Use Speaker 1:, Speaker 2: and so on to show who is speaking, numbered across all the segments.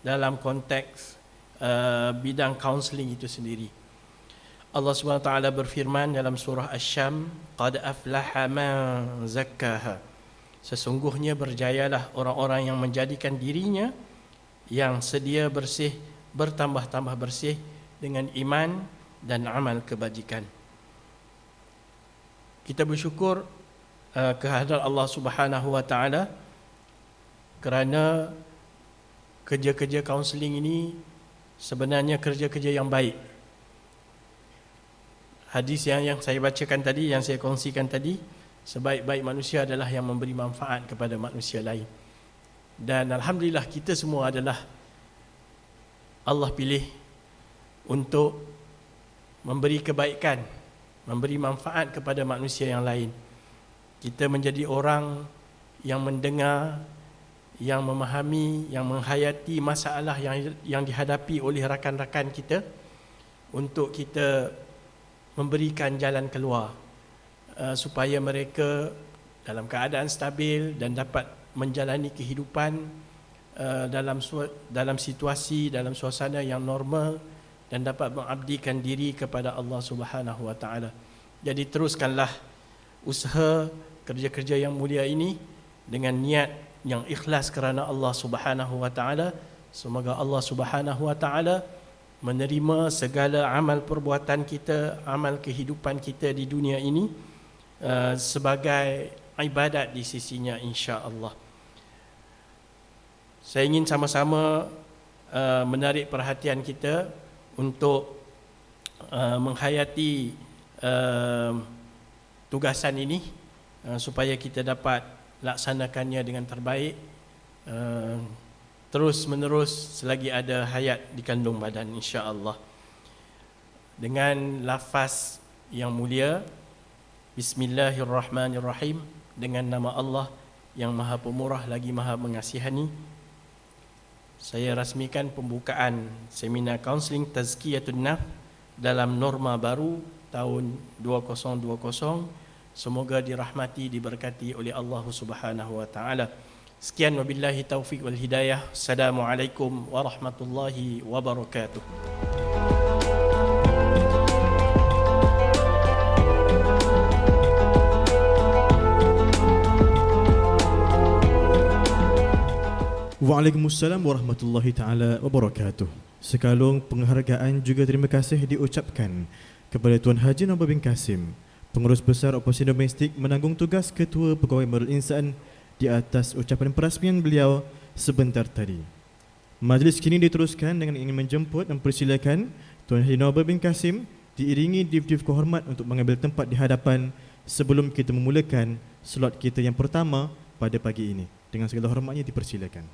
Speaker 1: dalam konteks bidang kaunseling itu sendiri. Allah SWT berfirman dalam surah Asy-Syam, qad aflaha man zakkaha. Sesungguhnya berjayalah orang-orang yang menjadikan dirinya yang sedia bersih bertambah-tambah bersih dengan iman dan amal kebajikan. Kita bersyukur kehadrat Allah Subhanahu wa taala kerana kerja-kerja kaunseling ini sebenarnya kerja-kerja yang baik. Hadis yang saya bacakan tadi, yang saya kongsikan tadi, sebaik-baik manusia adalah yang memberi manfaat kepada manusia lain. Dan alhamdulillah kita semua adalah Allah pilih untuk memberi kebaikan, memberi manfaat kepada manusia yang lain. Kita menjadi orang yang mendengar, yang memahami, yang menghayati masalah yang dihadapi oleh rakan-rakan kita, untuk kita memberikan jalan keluar supaya mereka dalam keadaan stabil dan dapat menjalani kehidupan dalam situasi, dalam suasana yang normal dan dapat mengabdikan diri kepada Allah Subhanahu wa taala. Jadi teruskanlah usaha kerja-kerja yang mulia ini dengan niat yang ikhlas kerana Allah Subhanahu wa taala. Semoga Allah Subhanahu wa taala menerima segala amal perbuatan kita, amal kehidupan kita di dunia ini sebagai ibadat di sisinya, insya-Allah. Saya ingin sama-sama menarik perhatian kita untuk menghayati tugasan ini supaya kita dapat laksanakannya dengan terbaik, terus menerus selagi ada hayat di kandung badan, insya-Allah. Dengan lafaz yang mulia, Bismillahirrahmanirrahim, dengan nama Allah yang Maha Pemurah lagi Maha Mengasihani, saya rasmikan pembukaan seminar kaunseling Tazkiyatun Nafs dalam norma baru tahun 2020. Semoga dirahmati, diberkati oleh Allah Subhanahu wa taala. Sekian, wabillahi taufiq wal hidayah. Assalamualaikum warahmatullahi wabarakatuh.
Speaker 2: Waalaikumsalam warahmatullahi taala wabarakatuh. Sekalung penghargaan juga terima kasih diucapkan kepada Tuan Haji Noor bin Kasim, Pengurus Besar Operasi Domestik menanggung tugas Ketua Pegawai Modal Insan, di atas ucapan perasmian beliau sebentar tadi. Majlis kini diteruskan dengan ingin menjemput dan persilakan Tuan Haji Noor bin Kasim diiringi div-div kehormat untuk mengambil tempat di hadapan sebelum kita memulakan slot kita yang pertama pada pagi ini. Dengan segala hormatnya dipersilakan.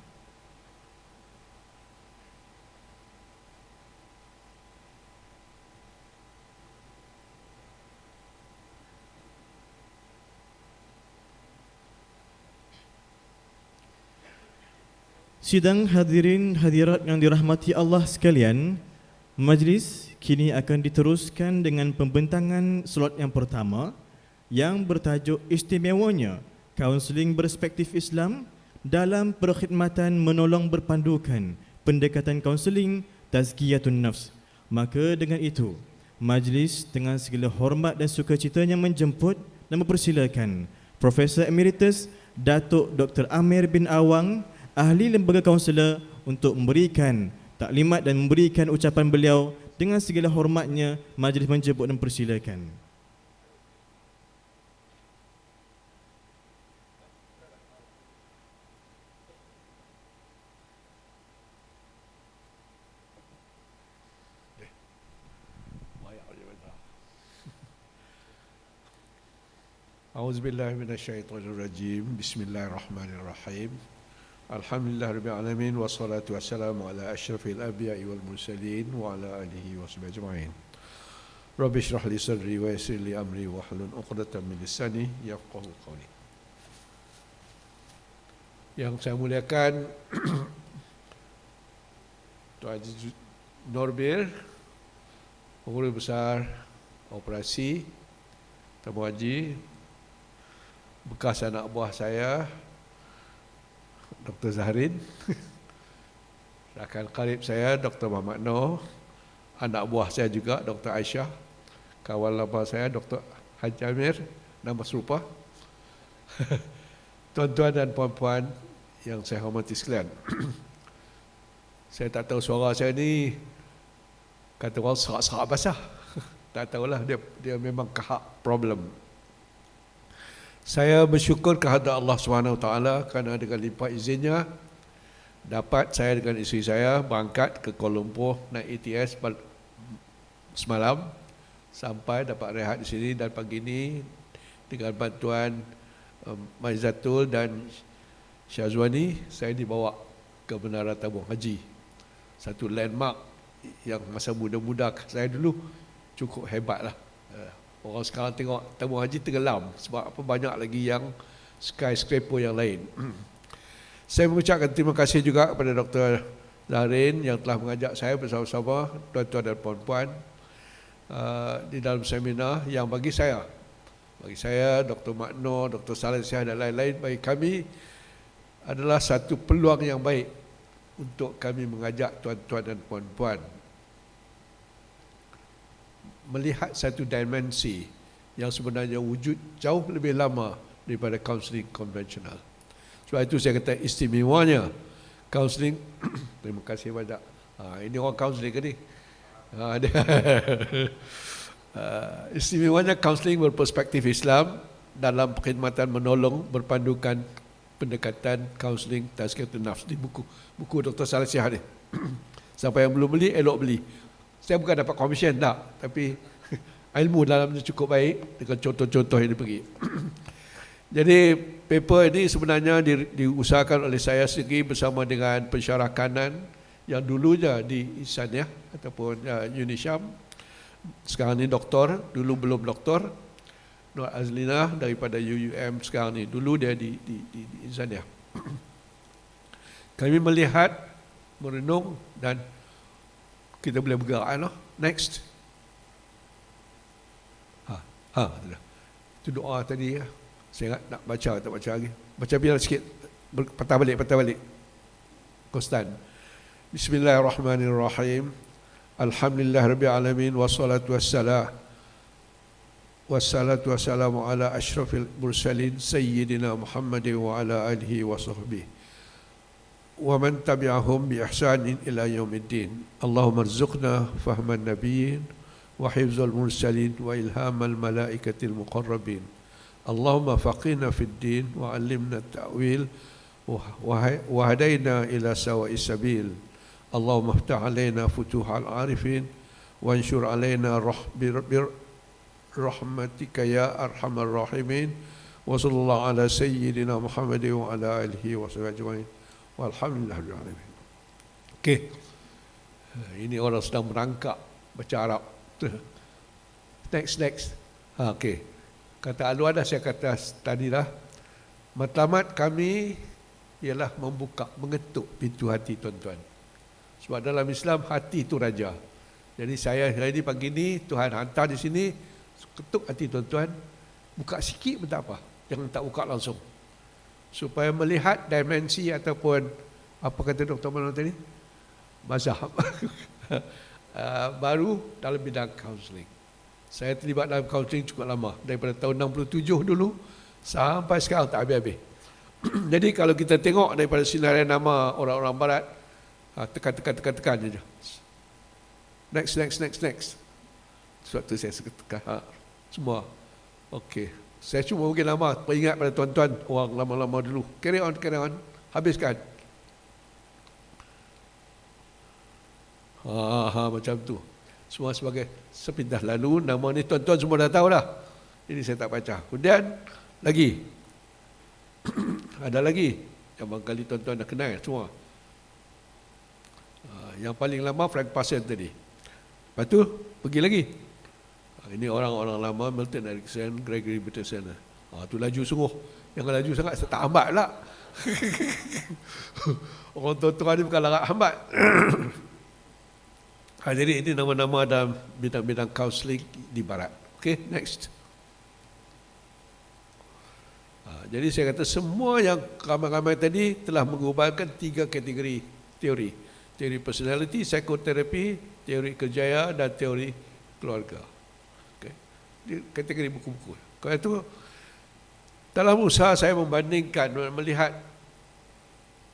Speaker 2: Sidang hadirin hadirat yang dirahmati Allah sekalian, majlis kini akan diteruskan dengan pembentangan slot yang pertama yang bertajuk istimewanya kaunseling berspektif Islam dalam perkhidmatan menolong berpandukan pendekatan kaunseling Tazkiyatun Nafs. Maka dengan itu, majlis dengan segala hormat dan sukacitanya menjemput dan mempersilakan Profesor Emeritus Datuk Dr. Amir bin Awang, Ahli Lembaga Kaunselor, untuk memberikan taklimat dan memberikan ucapan beliau. Dengan segala hormatnya, majlis menjemput dan persilakan.
Speaker 3: A'udzubillahi minasyaitonirrajim. Bismillahirrahmanirrahim. Alhamdulillahirabbil alamin, wassalatu wassalamu ala asyrafil anbiya'i wal mursalin wa ala alihi washabihi ajma'in. Rabbi shrah li sadri wa yassir li amri wahlul 'uqdatam min lisani yafqahu qawli. Yang saya muliakan Tuan Haji Norbir, Pengurus Besar Operasi, Tamu Haji, bekas anak buah saya Dr. Zahrin, rakan karib saya Dr. Muhammad Noor, anak buah saya juga Dr. Aisyah, kawan lama saya Dr. Haji Amir, nama serupa. Tuan-tuan dan puan-puan yang saya hormati sekalian. Saya tak tahu suara saya ni, kata orang serak-serak basah. Tak tahulah, dia memang kahak problem. Saya bersyukur kehadrat Allah SWT kerana dengan limpah izinnya dapat saya dengan isteri saya berangkat ke Kuala Lumpur naik ETS semalam sampai dapat rehat di sini, dan pagi ini dengan bantuan Maizatul dan Syazwani saya dibawa ke Menara Tabung Haji, satu landmark yang masa muda-muda saya dulu cukup hebat lah. Orang sekarang tengok Tabung Haji tenggelam sebab apa, banyak lagi yang skyscraper yang lain. Saya mengucapkan terima kasih juga kepada Dr. Zarin yang telah mengajak saya bersama-sama tuan-tuan dan puan-puan di dalam seminar yang bagi saya, Dr. Makno, Dr. Saleh Sihat dan lain-lain, bagi kami adalah satu peluang yang baik untuk kami mengajak tuan-tuan dan puan-puan melihat satu dimensi yang sebenarnya wujud jauh lebih lama daripada kaunseling konvensional. Sebab itu saya kata istimewanya kaunseling. Terima kasih banyak. Ini orang kaunseling ke ni? Istimewanya kaunseling berperspektif Islam dalam perkhidmatan menolong berpandukan pendekatan kaunseling tazkiyatun nafs di buku Dr. Saleh Sihat ni. Siapa yang belum beli, elok beli. Saya bukan dapat komisen tak, tapi ilmu dalamnya cukup baik dengan contoh-contoh yang diberi. Jadi paper ini sebenarnya diusahakan oleh saya sendiri bersama dengan pensyarah kanan yang dulunya di Ihsaniyah ataupun Unisyam. Sekarang ni doktor, dulu belum doktor. Nur Azlina daripada UUM sekarang ni, dulu dia di Ihsaniyah. Kami melihat, merenung dan kita boleh bergerak. Next. Itu doa tadi ya. Saya nak baca, tak baca lagi. Baca biar sikit. Patah balik. Konstan. Bismillahirrahmanirrahim. Alhamdulillah Rabbil Alamin. Wassalatu wassalamu ala ashrafil mursalin Sayyidina Muhammadin wa ala alihi wa sahbihi wa man tabi'ahum bi ihsanin ila yaumiddin. Allahumma arzuqna fahman nabiyyin wa hifzal mursalin wa ilhamal malaikatil muqarrabin. Allahumma faqina fid din wa 'allimna at-ta'wil wa hadaina ila sawa'is sabil. Allahumma iftah 'alaina futuhal 'arifin wa anshur 'alaina rahmatika ya arhamar rahimin. Wa sallallahu ala sayyidina Muhammadin wa ala alihi wa sahbihi ajma'in. Walhamdulillahirabbil alamin. Okey. Ini orang sedang merangkak baca Arab. Next. Okey. Kata Al-Wadah saya kata tadilah, matlamat kami ialah membuka, mengetuk pintu hati tuan-tuan. Sebab dalam Islam hati itu raja. Jadi saya hari ini pagi ini Tuhan hantar di sini, ketuk hati tuan-tuan, buka sikit pun tak apa, jangan tak buka langsung, supaya melihat dimensi ataupun apa kata Dr. Manon tadi, mazhab baru dalam bidang kaunseling. Saya terlibat dalam kaunseling cukup lama, daripada tahun 67 dulu sampai sekarang tak habis-habis. Jadi kalau kita tengok daripada sinarian nama orang-orang barat, tekan je. Next. Sebab tu saya tekan semua. Okey. Saya cuma mungkin lama peringat pada tuan-tuan orang lama-lama dulu. Carry on. Habiskan. Macam tu. Semua sebagai sepintas lalu. Nama ni tuan-tuan semua dah tahu dah. Jadi saya tak baca. Kemudian lagi. Ada lagi. Yang barangkali tuan-tuan dah kenal semua. Yang paling lama Frank Parsons tadi. Lepas tu pergi lagi. Ini orang-orang lama, Milton Erickson, Gregory Peterson. Tu laju sungguh. Yang laju sangat tak hambat lah. Orang tuan-tuan ni bukan larat hambat. Jadi ini nama-nama dalam bidang-bidang kaunseling di barat. Okay, next. Jadi saya kata semua yang ramai-ramai tadi telah mengubahkan 3 kategori teori. teori personality, psikoterapi, teori kerjaya dan teori keluarga. Okay. Kategori buku-buku. Kalau itu, dalam usaha saya membandingkan, melihat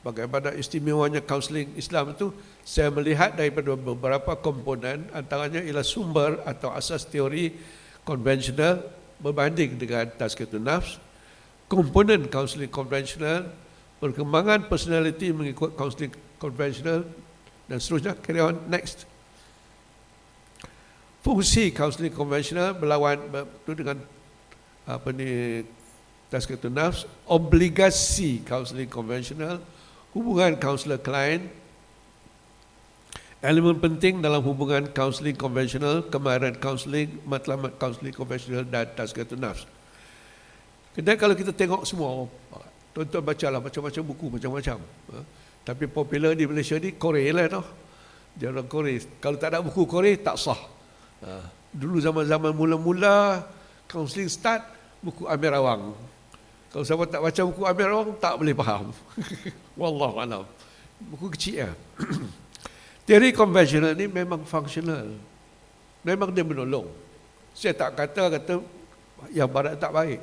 Speaker 3: bagaimana istimewanya kaunseling Islam itu, saya melihat daripada beberapa komponen, antaranya ialah sumber atau asas teori konvensional berbanding dengan tazkiyatun nafs, komponen kaunseling konvensional, perkembangan personality mengikut kaunseling konvensional, dan seterusnya. Carry on, next. Fungsi kaunseling konvensional berlawan dengan tazkiyatun nafs, obligasi kaunseling konvensional, hubungan kaunselor klien, elemen penting dalam hubungan kaunseling konvensional, kemahiran kaunseling, matlamat kaunseling konvensional dan tazkiyatun nafs. Kemudian kalau kita tengok semua, tuan-tuan bacalah macam-macam buku, macam-macam. Tapi popular di Malaysia ni Korea lah tau. Dia orang Korea. Kalau tak ada buku Korea, tak sah. Dulu zaman-zaman mula-mula kaunseling start, buku Amir Awang. Kalau siapa tak baca buku Amir Awang, tak boleh faham. Wallahualam. Buku kecil ya. Teori konvensional ni memang fungsional. Memang dia menolong. Saya tak kata yang barat tak baik.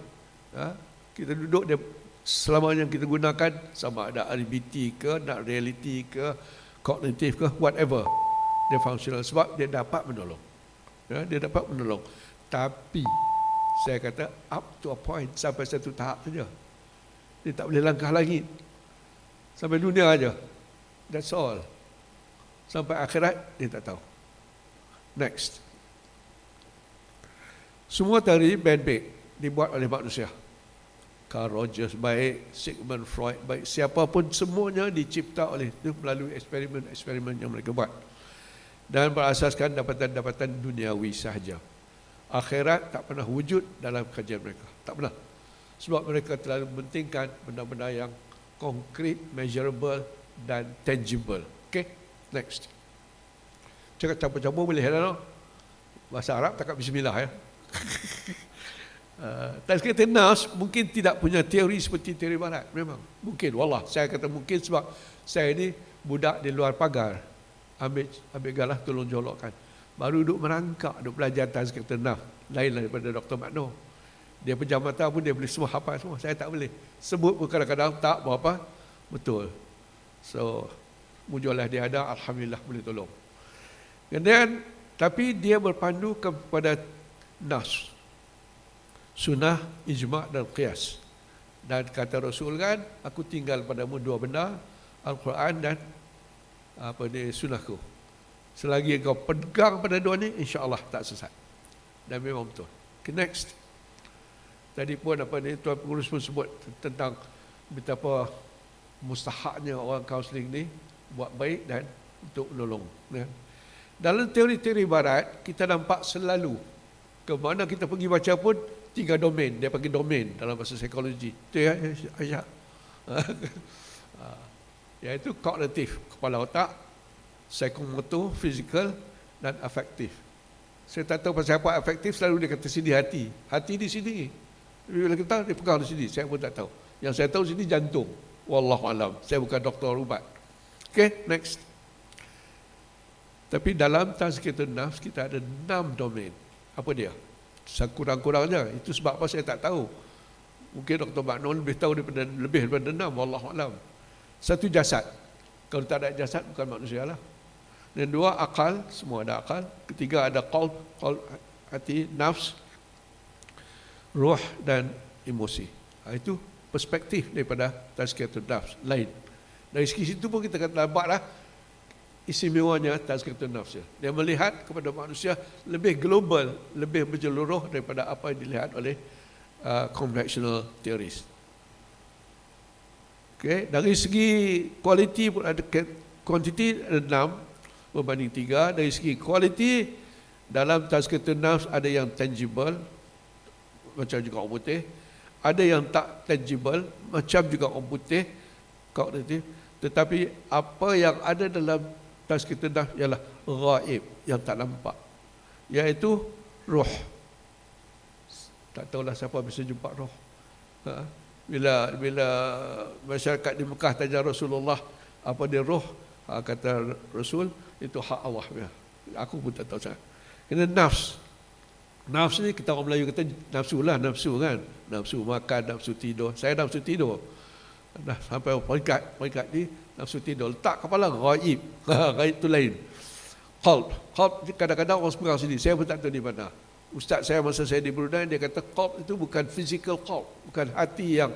Speaker 3: Kita duduk dia selama yang kita gunakan, sama ada RBT ke, nak reality ke, kognitif ke, whatever, dia fungsional sebab dia dapat menolong. Dia dapat menolong. Tapi saya kata up to a point, sampai satu tahap saja. Dia tak boleh langkah lagi. Sampai dunia aja. That's all. Sampai akhirat dia tak tahu. Next. Semua teori man-made dibuat oleh manusia. Carl Rogers baik, Sigmund Freud baik, siapapun, semuanya dicipta oleh itu melalui eksperimen-eksperimen yang mereka buat. Dan berasaskan dapatan-dapatan duniawi sahaja. Akhirat tak pernah wujud dalam kajian mereka. Tak pernah. Sebab mereka terlalu mementingkan benda-benda yang konkret, measurable dan tangible. Okay, next. Cakap campur-campur boleh tak? Bahasa Arab cakap bismillah ya. Tazkiyatun nafs mungkin tidak punya teori seperti teori barat. Memang mungkin, wallah, saya kata mungkin sebab saya ni budak di luar pagar. Ambil galah tolong jolokkan. Baru duduk merangkak, duduk belajar tazkiyatun nafs. Lain daripada Dr. Makno. Dia pejam mata pun dia boleh semua hafal semua. Saya tak boleh. Sebut pun kadang-kadang tak berapa betul. So mujulah dia ada, alhamdulillah boleh tolong. Kemudian tapi dia berpandu kepada nafs, sunnah, ijma' dan qiyas. Dan kata Rasul kan, aku tinggal padamu dua benda, Al-Quran dan sunnahku. Selagi kau pegang pada dua ni, insya-Allah tak sesat. Dan memang betul. Okay, next. Tadi pun Tuan Pengurus pun sebut tentang betapa mustahaknya orang kaunseling ni buat baik dan untuk menolong. Dalam teori-teori barat, kita nampak selalu ke mana kita pergi baca pun 3 domain, dia panggil domain dalam bahasa psikologi. Itu ya, Aisyah. Iaitu kognitif, kepala otak, psikomotor, fizikal dan afektif. Saya tak tahu pasal apa afektif, selalu dia kata sini hati. Hati di sini. Bila kita dia pegang di sini, saya pun tak tahu. Yang saya tahu sini jantung. Wallahualam. Saya bukan doktor ubat. Okay, next. Tapi dalam tazkiyatun nafs kita ada 6 domain. Apa dia? Sekurang-kurangnya. Itu sebab apa saya tak tahu. Mungkin Dr. Maknon lebih tahu lebih daripada 6. Wallahualam. 1, jasad. Kalau tak ada jasad bukan manusia lah. Dan 2, akal. Semua ada akal. 3, ada qalb, hati, nafs, ruh dan emosi. Itu perspektif daripada tazkiyatun nafs lain. Dari segi situ pun kita kata nampaklah istimewanya tazkiyatun nafs. Dia melihat kepada manusia lebih global, lebih menyeluruh daripada apa yang dilihat oleh conventional theories. Okay. Dari segi kualiti pun ada, quantity ada 6 berbanding 3. Dari segi kualiti dalam tazkiyatun nafs ada yang tangible macam juga orang putih, ada yang tak tangible macam juga orang putih kognitif. Tetapi apa yang ada dalam tazkiyatun nafs ialah ghaib, yang tak nampak, iaitu roh. Tak tahulah siapa bisa jumpa roh. Bila masyarakat di Mekah tanya Rasulullah apa dia roh, Kata Rasul, itu hak Allah. Ya. Aku pun tak tahu sangat. Kena nafs. Nafs ni kita orang Melayu kata nafsu lah, nafsu kan. Nafsu makan, nafsu tidur. Saya nafsu tidur. Dah sampai peringkat ni nafsu tidur. Letak kepala ghaib. Ghaib tu lain. Qalb kadang-kadang orang sepegang sini. Saya pun tak tahu di mana. Ustaz saya masa saya di Brunei, dia kata qalb itu bukan physical qalb, bukan hati yang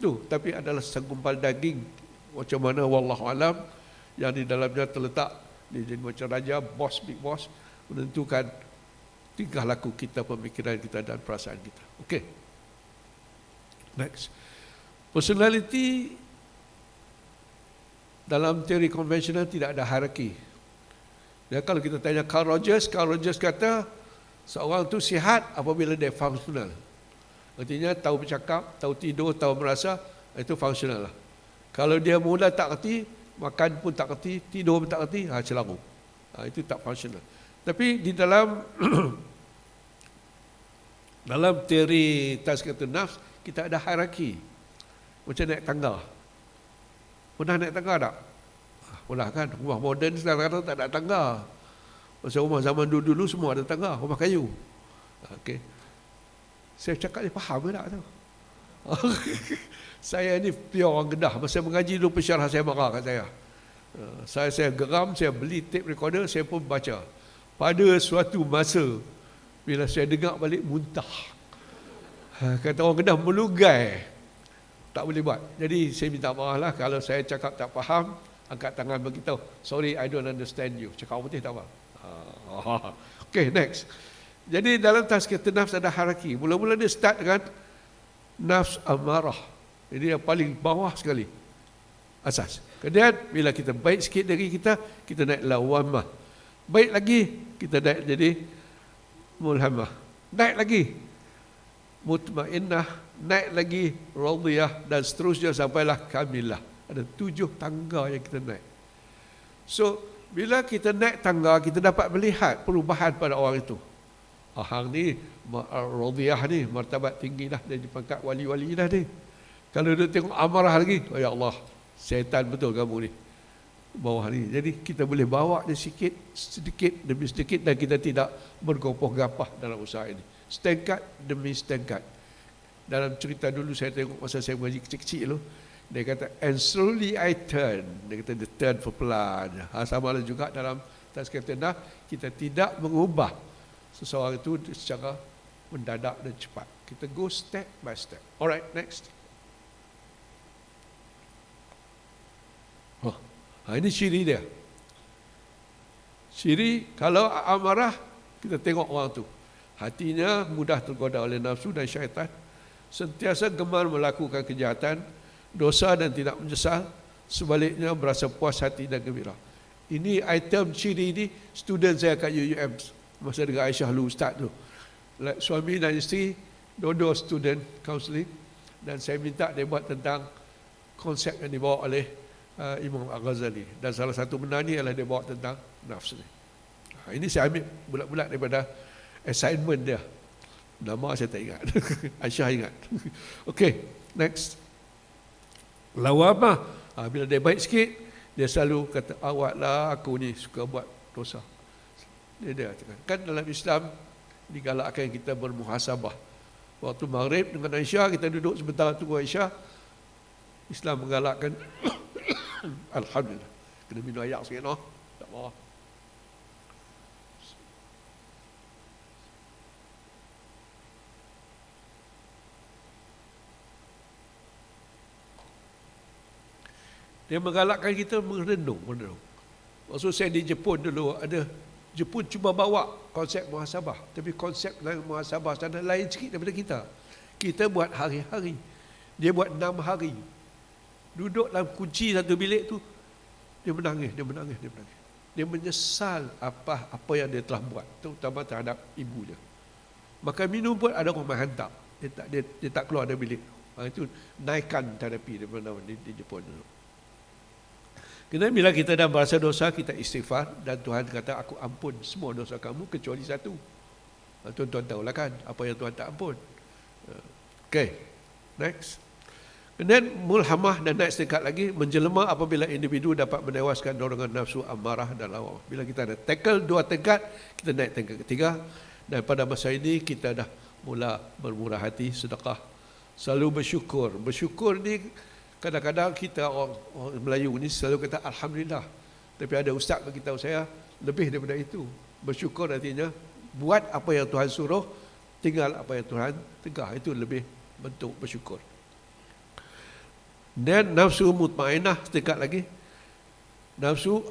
Speaker 3: tu, tapi adalah segumpal daging. Macam mana wallahu alam, yang di dalamnya terletak dia jadi macam raja, bos, big boss, menentukan tingkah laku kita, pemikiran kita dan perasaan kita. Okey. Next. Personality dalam teori konvensional tidak ada hierarki. Ya, kalau kita tanya Carl Rogers kata seorang tu sihat apabila dia fungsional. Artinya tahu bercakap, tahu tidur, tahu merasa, itu fungsional lah. Kalau dia mula tak kerti, makan pun tak kerti, tidur pun tak kerti, celaru. Itu tak fungsional. Tapi di dalam dalam teori tazkiyatun nafs, kita ada hierarki. Macam naik tangga. Pernah naik tangga tak? Pernah kan? Rumah moden sekarang tak ada tangga. Masa rumah zaman dulu-dulu semua ada tangga, rumah kayu. Okey. Saya cakap dia faham ke tak tu? Saya ni pure orang Kedah. Masa mengaji dulu pensyarah saya marah kat saya. Saya geram, saya beli tape recorder, saya pun baca. Pada suatu masa, bila saya dengar balik, muntah. Kata orang Kedah, melugai. Tak boleh buat. Jadi saya minta maaf lah kalau saya cakap tak faham, angkat tangan beritahu, sorry, I don't understand you. Cakap orang putih tak faham. Okay, next. Jadi dalam tazkiyatun nafs ada hierarki. Mula-mula dia start dengan nafs amarah. Ini yang paling bawah sekali. Asas. Kemudian bila kita baik sikit dari kita naik lawamah. Baik lagi, kita naik jadi mulhamah. Naik lagi mutmainnah, naik lagi radiyah, dan seterusnya sampailah kamilah. Ada 7 tangga yang kita naik. So, bila kita naik tangga, kita dapat melihat perubahan pada orang itu. Hang ni, radiyah ni, martabat tinggi dah, dia di pangkat wali-wali dah ni. Kalau dia tengok amarah lagi, oh ya Allah, syaitan betul kamu ni. Bawah ni. Jadi kita boleh bawa dia sedikit demi sedikit, dan kita tidak bergopoh gapah dalam usaha ini. Setengkat demi setengkat. Dalam cerita dulu saya tengok masa saya mengaji kecil-kecil tu, dia kata, and slowly I turn. Dia kata, dia turn perlahan. Sama lah juga dalam tazkiyatun nafs, kita tidak mengubah seseorang itu secara mendadak dan cepat. Kita go step by step. Alright, next. Ini ciri dia. Ciri, kalau amarah, kita tengok orang tu. Hatinya mudah tergoda oleh nafsu dan syaitan. Sentiasa gemar melakukan kejahatan, dosa dan tidak menyesal. Sebaliknya berasa puas hati dan gembira. Ini item ciri ini student saya kat UUM masa dengan Aisyah lu Ustaz tu. Suami dan isteri, dua-dua student counselling, dan saya minta dia buat tentang konsep yang dibawa oleh Imam Al-Ghazali, dan salah satu benda ni adalah dia bawa tentang nafsu ni. Ini saya ambil bulat-bulat daripada assignment dia. Nama saya tak ingat. Aisyah ingat. Okay, next. Lawamah. Bila dia baik sikit, dia selalu kata, awaklah aku ni suka buat dosa. Dia katakan, kan dalam Islam digalakkan kita bermuhasabah. Waktu maghrib dengan Aisyah, kita duduk sebentar tunggu Aisyah, Islam menggalakkan Alhamdulillah. Kena minum air sikit, no? Tak marah. Dia menggalakkan kita merenung. Maksud saya di Jepun dulu, Jepun cuba bawa konsep muhasabah, tapi konsep muhasabah sana lain sikit daripada kita. Kita buat hari-hari, dia buat 6 hari. Duduk dalam kunci satu bilik tu, dia menangis. Dia menyesal apa yang dia telah buat, terutama terhadap ibunya. Makan minum pun ada orang menghantar. Dia tak keluar dari bilik. Itu naikkan terapi di Jepun dulu. Kerana bila kita dah berasa dosa, kita istighfar, dan Tuhan kata, aku ampun semua dosa kamu kecuali satu. Tuan-tuan tahulah kan apa yang Tuhan tak ampun. Okay, next. Dan mulhamah dan naik setingkat lagi, menjelma apabila individu dapat menewaskan dorongan nafsu amarah dan lawamah. Bila kita ada tackle 2 tingkat, kita naik tingkat ketiga. Dan pada masa ini kita dah mula bermurah hati, sedekah, selalu bersyukur. Bersyukur ni kadang-kadang kita orang Melayu ni selalu kata Alhamdulillah. Tapi ada ustaz bagi tahu saya lebih daripada itu. Bersyukur artinya buat apa yang Tuhan suruh, tinggal apa yang Tuhan tegah. Itu lebih bentuk bersyukur. Dan nafsu mutmainah setingkat lagi. Nafsu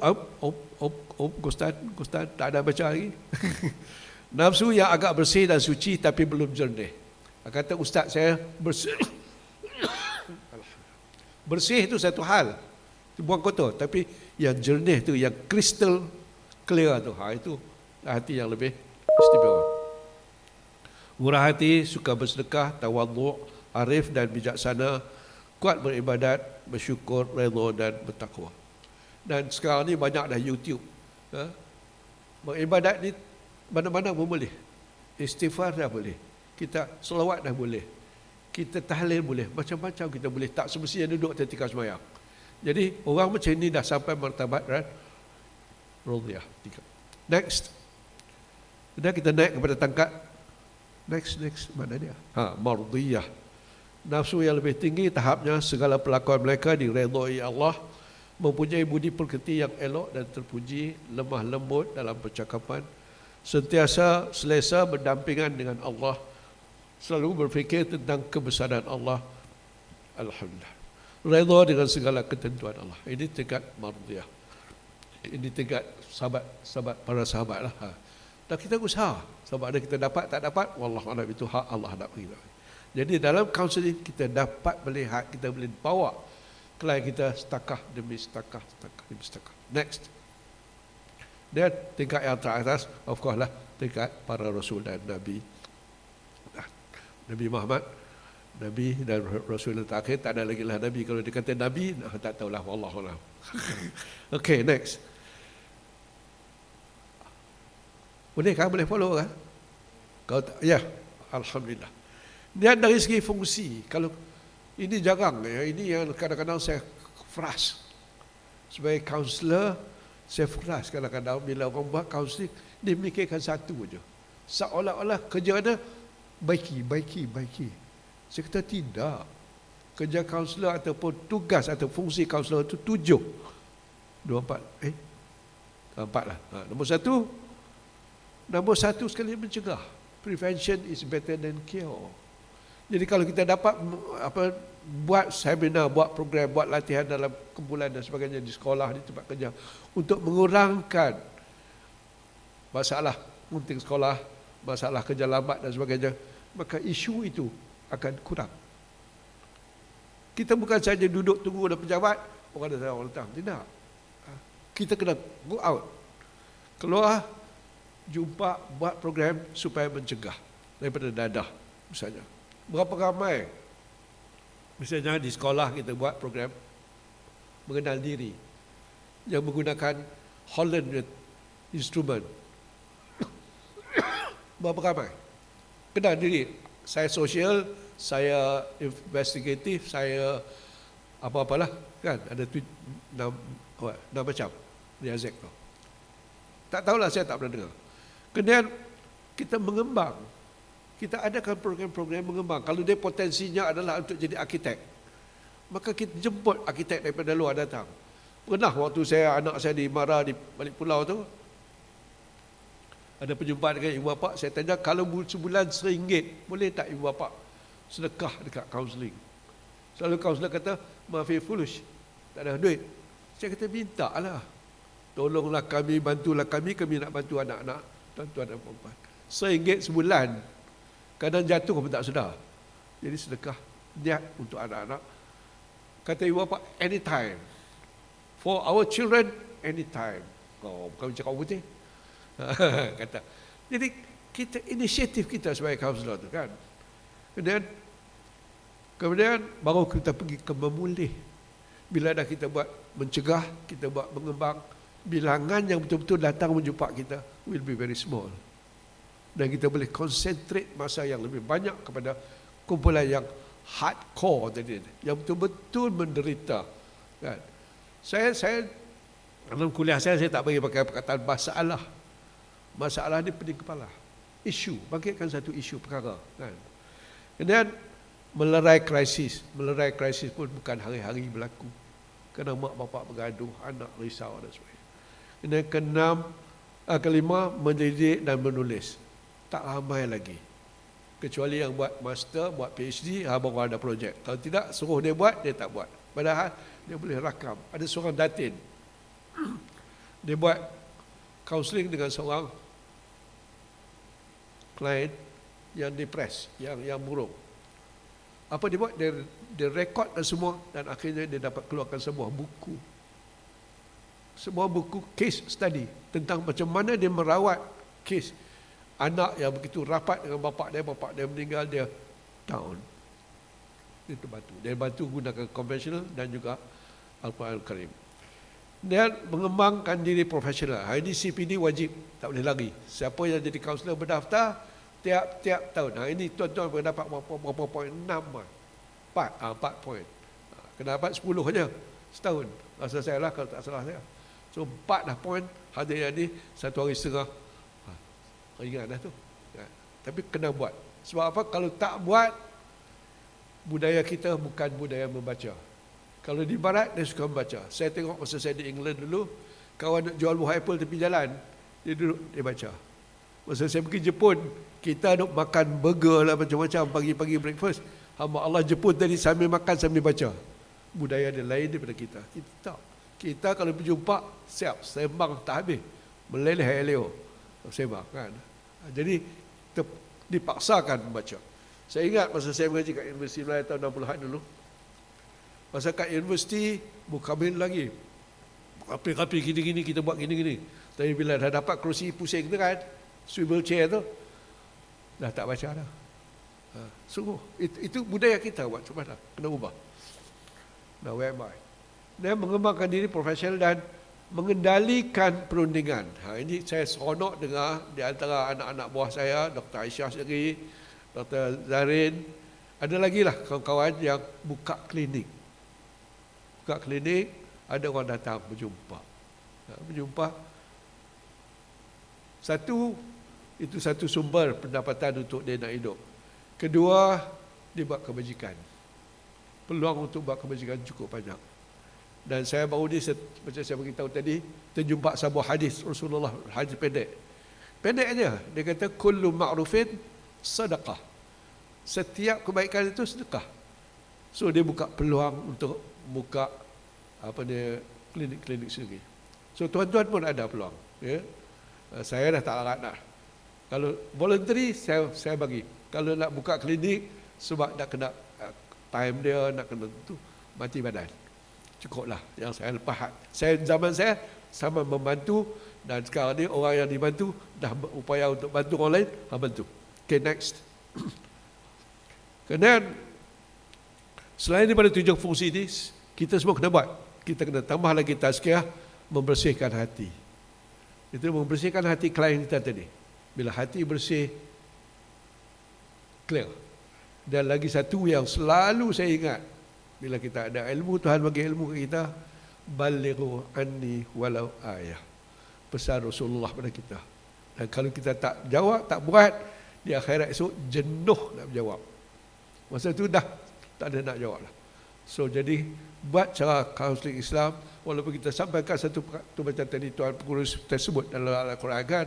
Speaker 3: Ustaz tak ada baca lagi. Nafsu yang agak bersih dan suci tapi belum jernih. Kata ustaz saya bersih. Bersih itu satu hal, buang kotor, tapi yang jernih tu, yang crystal clear tu, itu hati yang lebih istimewa. Murah hati, suka bersedekah, tawadhu', arif dan bijaksana, kuat beribadat, bersyukur, redha dan bertakwa. Dan sekarang ni banyak dah YouTube. Beribadat ni mana-mana pun boleh. Istighfar dah boleh. Kita selawat dah boleh. Kita tahlil boleh. Macam-macam kita boleh. Tak semestinya duduk ketika sembahyang. Jadi orang macam ni dah sampai martabat radhiyah. Next. Sudah kita naik kepada tangkat. Next. Mana dia? Mardiyah. Nafsu yang lebih tinggi tahapnya segala perlakuan mereka diredai Allah, mempunyai budi pekerti yang elok dan terpuji, lemah lembut dalam percakapan, sentiasa selesa berdampingan dengan Allah, selalu berfikir tentang kebesaran Allah. Alhamdulillah. Redha dengan segala ketentuan Allah. Ini tingkat mardiyah. Ini tingkat sahabat para sahabat lah. Dan kita usaha. Sebab ada kita dapat tak dapat, wallahu a'lam, itu hak Allah nak beri. Jadi dalam counseling kita dapat melihat, kita boleh bawa klien kita stakah demi stakah. Next. Dan tingkat yang teratas, of course lah, tingkat para Rasul dan Nabi. Nabi Muhammad, Nabi dan Rasul yang terakhir, tak ada lagi lah Nabi. Kalau dia kata Nabi, tak tahulah, wallahualam. Okay, next. Boleh kan? Boleh follow kan? Kalau tak, ya, Alhamdulillah. Dia dari segi fungsi, kalau ini jarang ya, ini yang kadang-kadang saya frust. Sebagai kaunselor, saya frust kadang-kadang bila orang buat kaunseling, dia mikirkan satu aja. Seolah-olah kerja ada baiki. Saya kata tidak. Kerja kaunselor ataupun tugas atau fungsi kaunselor itu 7. 4 lah. Nombor satu sekali mencegah. Prevention is better than cure. Jadi kalau kita dapat buat seminar, buat program, buat latihan dalam kumpulan dan sebagainya di sekolah, di tempat kerja untuk mengurangkan masalah punting sekolah, masalah kerja lambat dan sebagainya, maka isu itu akan kurang. Kita bukan saja duduk tunggu ada pejabat, orang ada orang datang. Tidak. Kita kena go out. Keluar, jumpa, buat program supaya mencegah daripada dadah misalnya. Berapa ramai misalnya di sekolah kita buat program mengenal diri yang menggunakan Holland instrument. Berapa ramai kenal diri, saya sosial, saya investigatif, saya apa-apalah kan, ada enam macam Riazek tu. Tak tahulah, saya tak pernah dengar. Kemudian kita mengembang. Kita adakan program-program mengembang. Kalau dia potensinya adalah untuk jadi arkitek, maka kita jemput arkitek daripada luar datang. Pernah waktu anak saya dimarah di balik pulau tu, ada perjumpaan dengan ibu bapa, saya tanya kalau sebulan RM1, boleh tak ibu bapa sedekah dekat kaunseling? Selalu kaunselor kata, maafi foolish, tak ada duit. Saya kata, minta lah. Tolonglah kami, bantulah kami nak bantu anak-anak, tuan-tuan dan perempuan. RM1 sebulan. Kadang jatuh pun tak sedar. Jadi sedekah niat untuk anak-anak. Kata ibu bapa, anytime. For our children, anytime. Bukan cakap putih. Kata. Jadi kita inisiatif kita sebagai kaunselor tu kan. Kemudian baru kita pergi ke memulih. Bila dah kita buat mencegah, kita buat mengembang, bilangan yang betul-betul datang menjumpa kita will be very small. Dan kita boleh concentrate masa yang lebih banyak kepada kumpulan yang hardcore tadi, yang betul-betul menderita. Kan? Saya dalam kuliah saya tak bagi pakai perkataan masalah. Masalah ni pening kepala. Isu, bangkitkan satu isu perkara. Kan? Kemudian melerai krisis. Melerai krisis pun bukan hari-hari berlaku. Kerana mak bapak bergaduh, anak risau dan sebagainya. Kemudian kelima, mendidik dan menulis. Tak ramai lagi. Kecuali yang buat master, buat PhD, baru ada projek. Kalau tidak, suruh dia buat, dia tak buat. Padahal dia boleh rakam. Ada seorang datin. Dia buat counselling dengan seorang klien yang depres, yang buruk. Apa dia buat? Dia rekodkan semua dan akhirnya dia dapat keluarkan sebuah buku. Sebuah buku case study tentang macam mana dia merawat case anak yang begitu rapat dengan bapak dia meninggal, dia down. Dia terbantu. Dia bantu gunakan konvensional dan juga Al-Quran Al-Karim. Dia mengembangkan diri profesional. Hari ini CPD wajib, tak boleh lari. Siapa yang jadi kaunselor berdaftar tiap tahun. Hari ini tuan-tuan boleh dapat berapa poin? 4 poin. Kena dapat 10 saja setahun. Rasa saya lah kalau tak salah saya. So 4 dah poin. Hadir ni 1 hari setengah. Ringan dah tu. Tapi kena buat. Sebab apa? Kalau tak buat, budaya kita bukan budaya membaca. Kalau di barat, dia suka membaca. Saya tengok masa saya di England dulu, kawan nak jual buah apple tepi jalan, dia duduk, dia baca. Masa saya pergi Jepun, kita nak makan burger lah macam-macam, pagi-pagi breakfast. Hamba Allah Jepun tadi sambil makan, sambil baca. Budaya dia lain daripada kita. Kita tak. Kita kalau berjumpa, siap, sembang tak habis. Meleleh-eleh, sembang kan. Jadi, dipaksakan membaca. Saya ingat masa saya mengaji kat Universiti Melayu tahun 60-an dulu, masa kat universiti, bukan lagi. Rapi-rapi gini-gini, kita buat gini-gini. Tapi bila dah dapat kerusi pusing tu kan, swivel chair tu, dah tak baca dah. Sungguh, itu budaya kita buat sebenarnya. Kena ubah. Now where am I? Dia mengembangkan diri profesional dan mengendalikan perundingan. Ini saya seronok dengar di antara anak-anak buah saya, Dr. Aisyah sendiri, Dr. Zarin, ada lagi lah kawan-kawan yang buka klinik. Buka klinik, ada orang datang berjumpa. Berjumpa. Satu, itu satu sumber pendapatan untuk dia nak hidup. Kedua, dia buat kebajikan. Peluang untuk buat kebajikan cukup banyak. Dan saya baru ni, macam saya beritahu tadi, terjumpa sebuah hadis Rasulullah, hadis pendek. Pendek aja. Dia kata, kullu ma'rufin sedekah. Setiap kebaikan itu sedekah. So dia buka peluang untuk buka klinik-klinik sendiri. So tuan-tuan pun ada peluang. Ya? Saya dah tak larat nak. Kalau voluntary saya bagi. Kalau nak buka klinik sebab nak kena time dia, nak kena tu mati badan. Cukuplah yang saya lepas. Zaman saya sama membantu dan sekarang ni orang yang dibantu dah berupaya untuk bantu orang lain, bantu. Okay, next. Kemudian selain daripada 7 fungsi ini, kita semua kena buat. Kita kena tambah lagi tazkiyah, membersihkan hati. Itu membersihkan hati klien kita tadi. Bila hati bersih, clear. Dan lagi satu yang selalu saya ingat, bila kita ada ilmu, Tuhan bagi ilmu ke kita, balighu anni walau ayah. Pesan Rasulullah pada kita. Dan kalau kita tak jawab, tak buat, di akhirat esok jenuh nak menjawab. Masa tu dah tak ada nak jawab lah. So jadi buat cara kaunseling Islam, walaupun kita sampaikan satu macam tadi Tuan Pengurus tersebut dalam Al-Quran kan,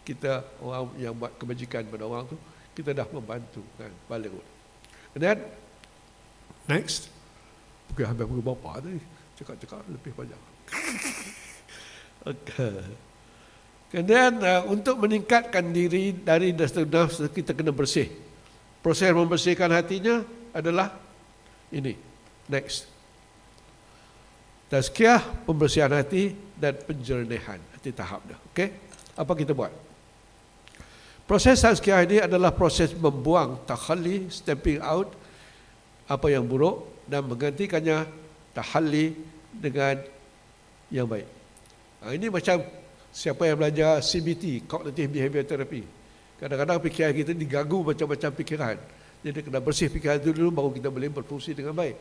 Speaker 3: kita orang yang buat kebajikan pada orang tu, kita dah membantu kan, balik. Kemudian next, bukan habis pukul bapa tadi, cakap-cakap lebih banyak. Okay. Kemudian untuk meningkatkan diri dari nafs, kita kena bersih. Proses membersihkan hatinya adalah ini. Next. Tazkiyah, pembersihan hati dan penjernihan. Hati tahap dah. Okey? Apa kita buat? Proses tazkiyah ini adalah proses membuang, takhalli, stamping out apa yang buruk dan menggantikannya tahalli dengan yang baik. Ini macam siapa yang belajar CBT, Cognitive Behavior Therapy. Kadang-kadang fikiran kita diganggu macam-macam fikiran. Jadi kena bersih fikiran itu dulu, baru kita boleh berfungsi dengan baik.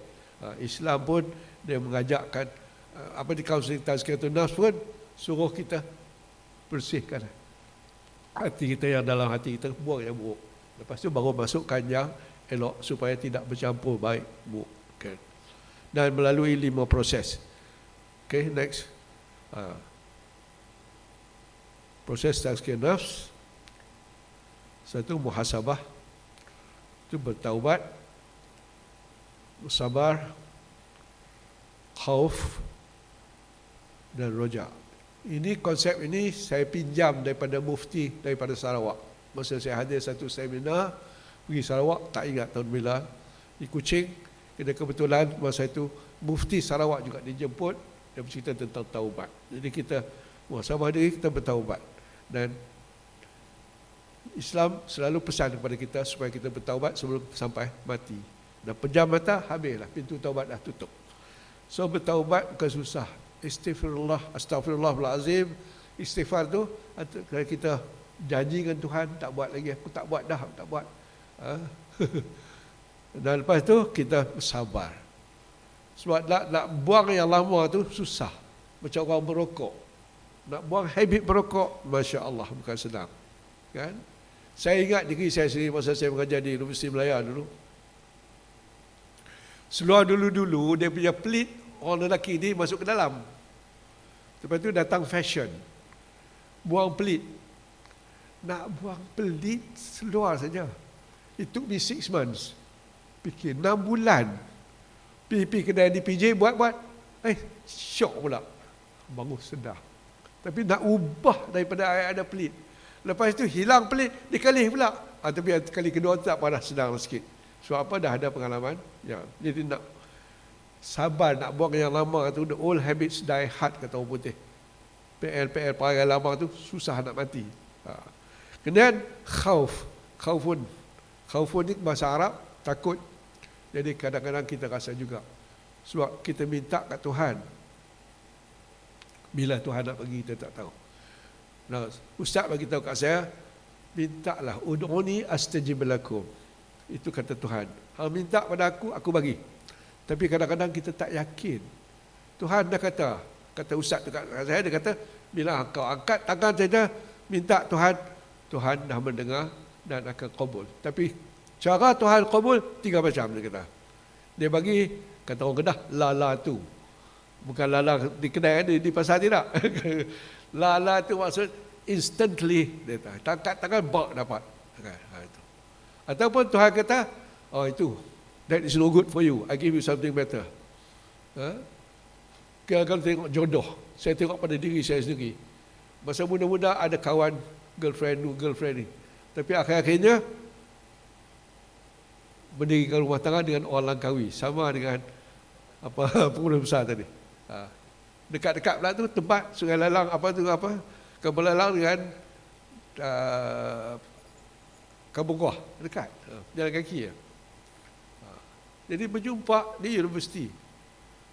Speaker 3: Islam pun dia mengajakkan apa di kaunseling tazkiyatun nafs pun suruh kita bersihkan hati kita, yang dalam hati kita buang yang buruk. Lepas tu baru masukkan yang elok supaya tidak bercampur baik buruk. Okay. Dan melalui 5 proses. Okay, next. Proses tazkiyah nafs. Satu, muhasabah. Itu bertaubat, sabar, khauf dan roja. Ini konsep ini saya pinjam daripada mufti daripada Sarawak. Masa saya hadir satu seminar pergi Sarawak, tak ingat tahun bila, di Kuching. Kita kebetulan masa itu mufti Sarawak juga dijemput, dia bercerita tentang taubat. Jadi kita muhasabah diri, kita bertaubat. Dan Islam selalu pesan kepada kita supaya kita bertaubat sebelum sampai mati. Dan pejam mata, habislah, pintu taubat dah tutup. So bertaubat bukan susah. Istighfirullah, astagfirullahalazim. Istighfar tu kalau kita janji dengan Tuhan, tak buat lagi, aku tak buat dah, tak buat. Dan lepas tu kita sabar. Sebab nak buang yang lama tu susah. Macam orang berokok. Nak buang habit berokok, Masya Allah, bukan senang. Kan? Saya ingat diri saya sendiri masa saya mengajar di Universiti Melaya dulu. Seluar dulu-dulu dia punya pelit orang lelaki ni masuk ke dalam. Lepas tu datang fashion. Buang pelit. Nak buang pelit seluar saja. It took me 6 months. Fikir 6 bulan. Pergi kedai DPJ buat-buat. Syok pula. Bangun sedar. Tapi nak ubah daripada ada pelit. Lepas itu hilang pelit, dikalih pula. Tapi kali kedua tak parah, sedang sikit. Sebab apa, dah ada pengalaman. Ya. Jadi nak sabar, nak buang yang lama tu, the old habits die hard, kata orang putih. PL perangai lama tu susah nak mati. Kemudian khauf. Khaufun ni bahasa Arab, takut. Jadi kadang-kadang kita rasa juga. Sebab kita minta kat Tuhan. Bila Tuhan nak pergi, kita tak tahu. Nah, Ustaz bagi tahu kat saya, mintalah, ud'uni astajib lakum. Itu kata Tuhan. Hang minta pada aku bagi. Tapi kadang-kadang kita tak yakin. Tuhan dah kata Ustaz tu kat saya, dia kata, bila kau angkat tangan saja, minta Tuhan, Tuhan dah mendengar dan akan kabul. Tapi cara Tuhan kabul 3 macam, dia kata. Dia bagi, kata orang Kedah, lala tu. Bukan lala di kedai, di pasar tidak. Lala tu maksud instantly, dia tangkat tangan, bak dapat. Itu. Ataupun Tuhan kata, oh itu, that is no good for you, I give you something better. Kalau tengok jodoh, saya tengok pada diri saya sendiri. Masa muda-muda ada kawan girlfriend ni. Tapi akhir-akhirnya mendirikan rumah tangga dengan orang Langkawi, sama dengan apa pengurusan besar tadi. Dekat-dekat pula tu tempat Sungai Lalang Kampung Lalang dengan Kampung Kuah, dekat, jalan kaki. Jadi berjumpa di universiti.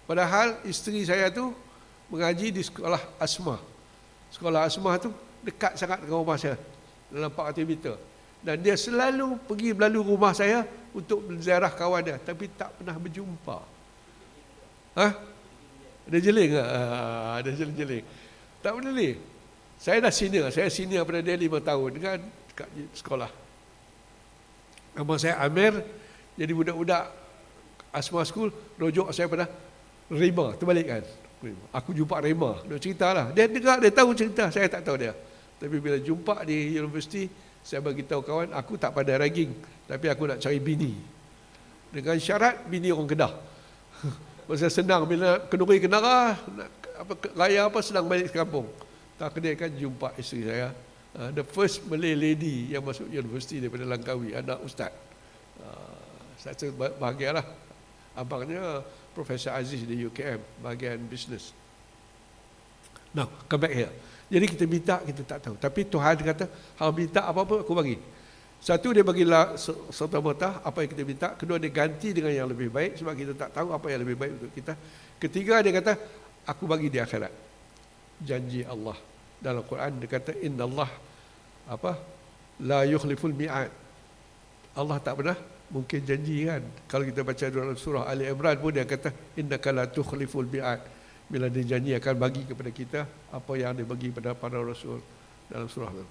Speaker 3: Padahal isteri saya tu mengaji di sekolah Asma. Sekolah Asma tu dekat sangat dengan rumah saya, dalam 400 meter. Dan dia selalu pergi melalui rumah saya untuk menziarah kawan dia, tapi tak pernah berjumpa. Ada jeling ke? Ada jeling. Tak boleh. Saya dah senior. Saya senior pada dia 5 tahun kan, kat sekolah. Nama saya Amir. Jadi budak-budak Asma School rujuk saya pada Rema. Terbalik kan. Aku jumpa Rema. Dia cerita lah. Dia dengar, dia tahu cerita. Saya tak tahu dia. Tapi bila jumpa di universiti, saya bagi tahu kawan, aku tak pandai ragging, tapi aku nak cari bini. Dengan syarat bini orang Kedah. Masa senang bila kenduri kenara, raya apa senang balik ke kampung. Tak kena kan jumpa isteri saya. The first Malay lady yang masuk universiti daripada Langkawi, anak ustaz. Saya bahagialah. Abangnya Profesor Aziz di UKM, bahagian bisnes. Now, come back here. Jadi kita minta, kita tak tahu. Tapi Tuhan kata, hang minta apa-apa aku bagi. Satu, dia bagilah serta-merta apa yang kita minta. Kedua, dia ganti dengan yang lebih baik sebab kita tak tahu apa yang lebih baik untuk kita. Ketiga, dia kata, aku bagi di akhirat. Janji Allah. Dalam Quran dia kata, Inna Allah la yukhliful mi'ad. Allah tak pernah mungkin janji kan. Kalau kita baca dalam surah Ali Imran pun dia kata innaka la tukhliful mi'ad. Bila dia janji akan bagi kepada kita apa yang dia bagi pada para rasul dalam surah itu.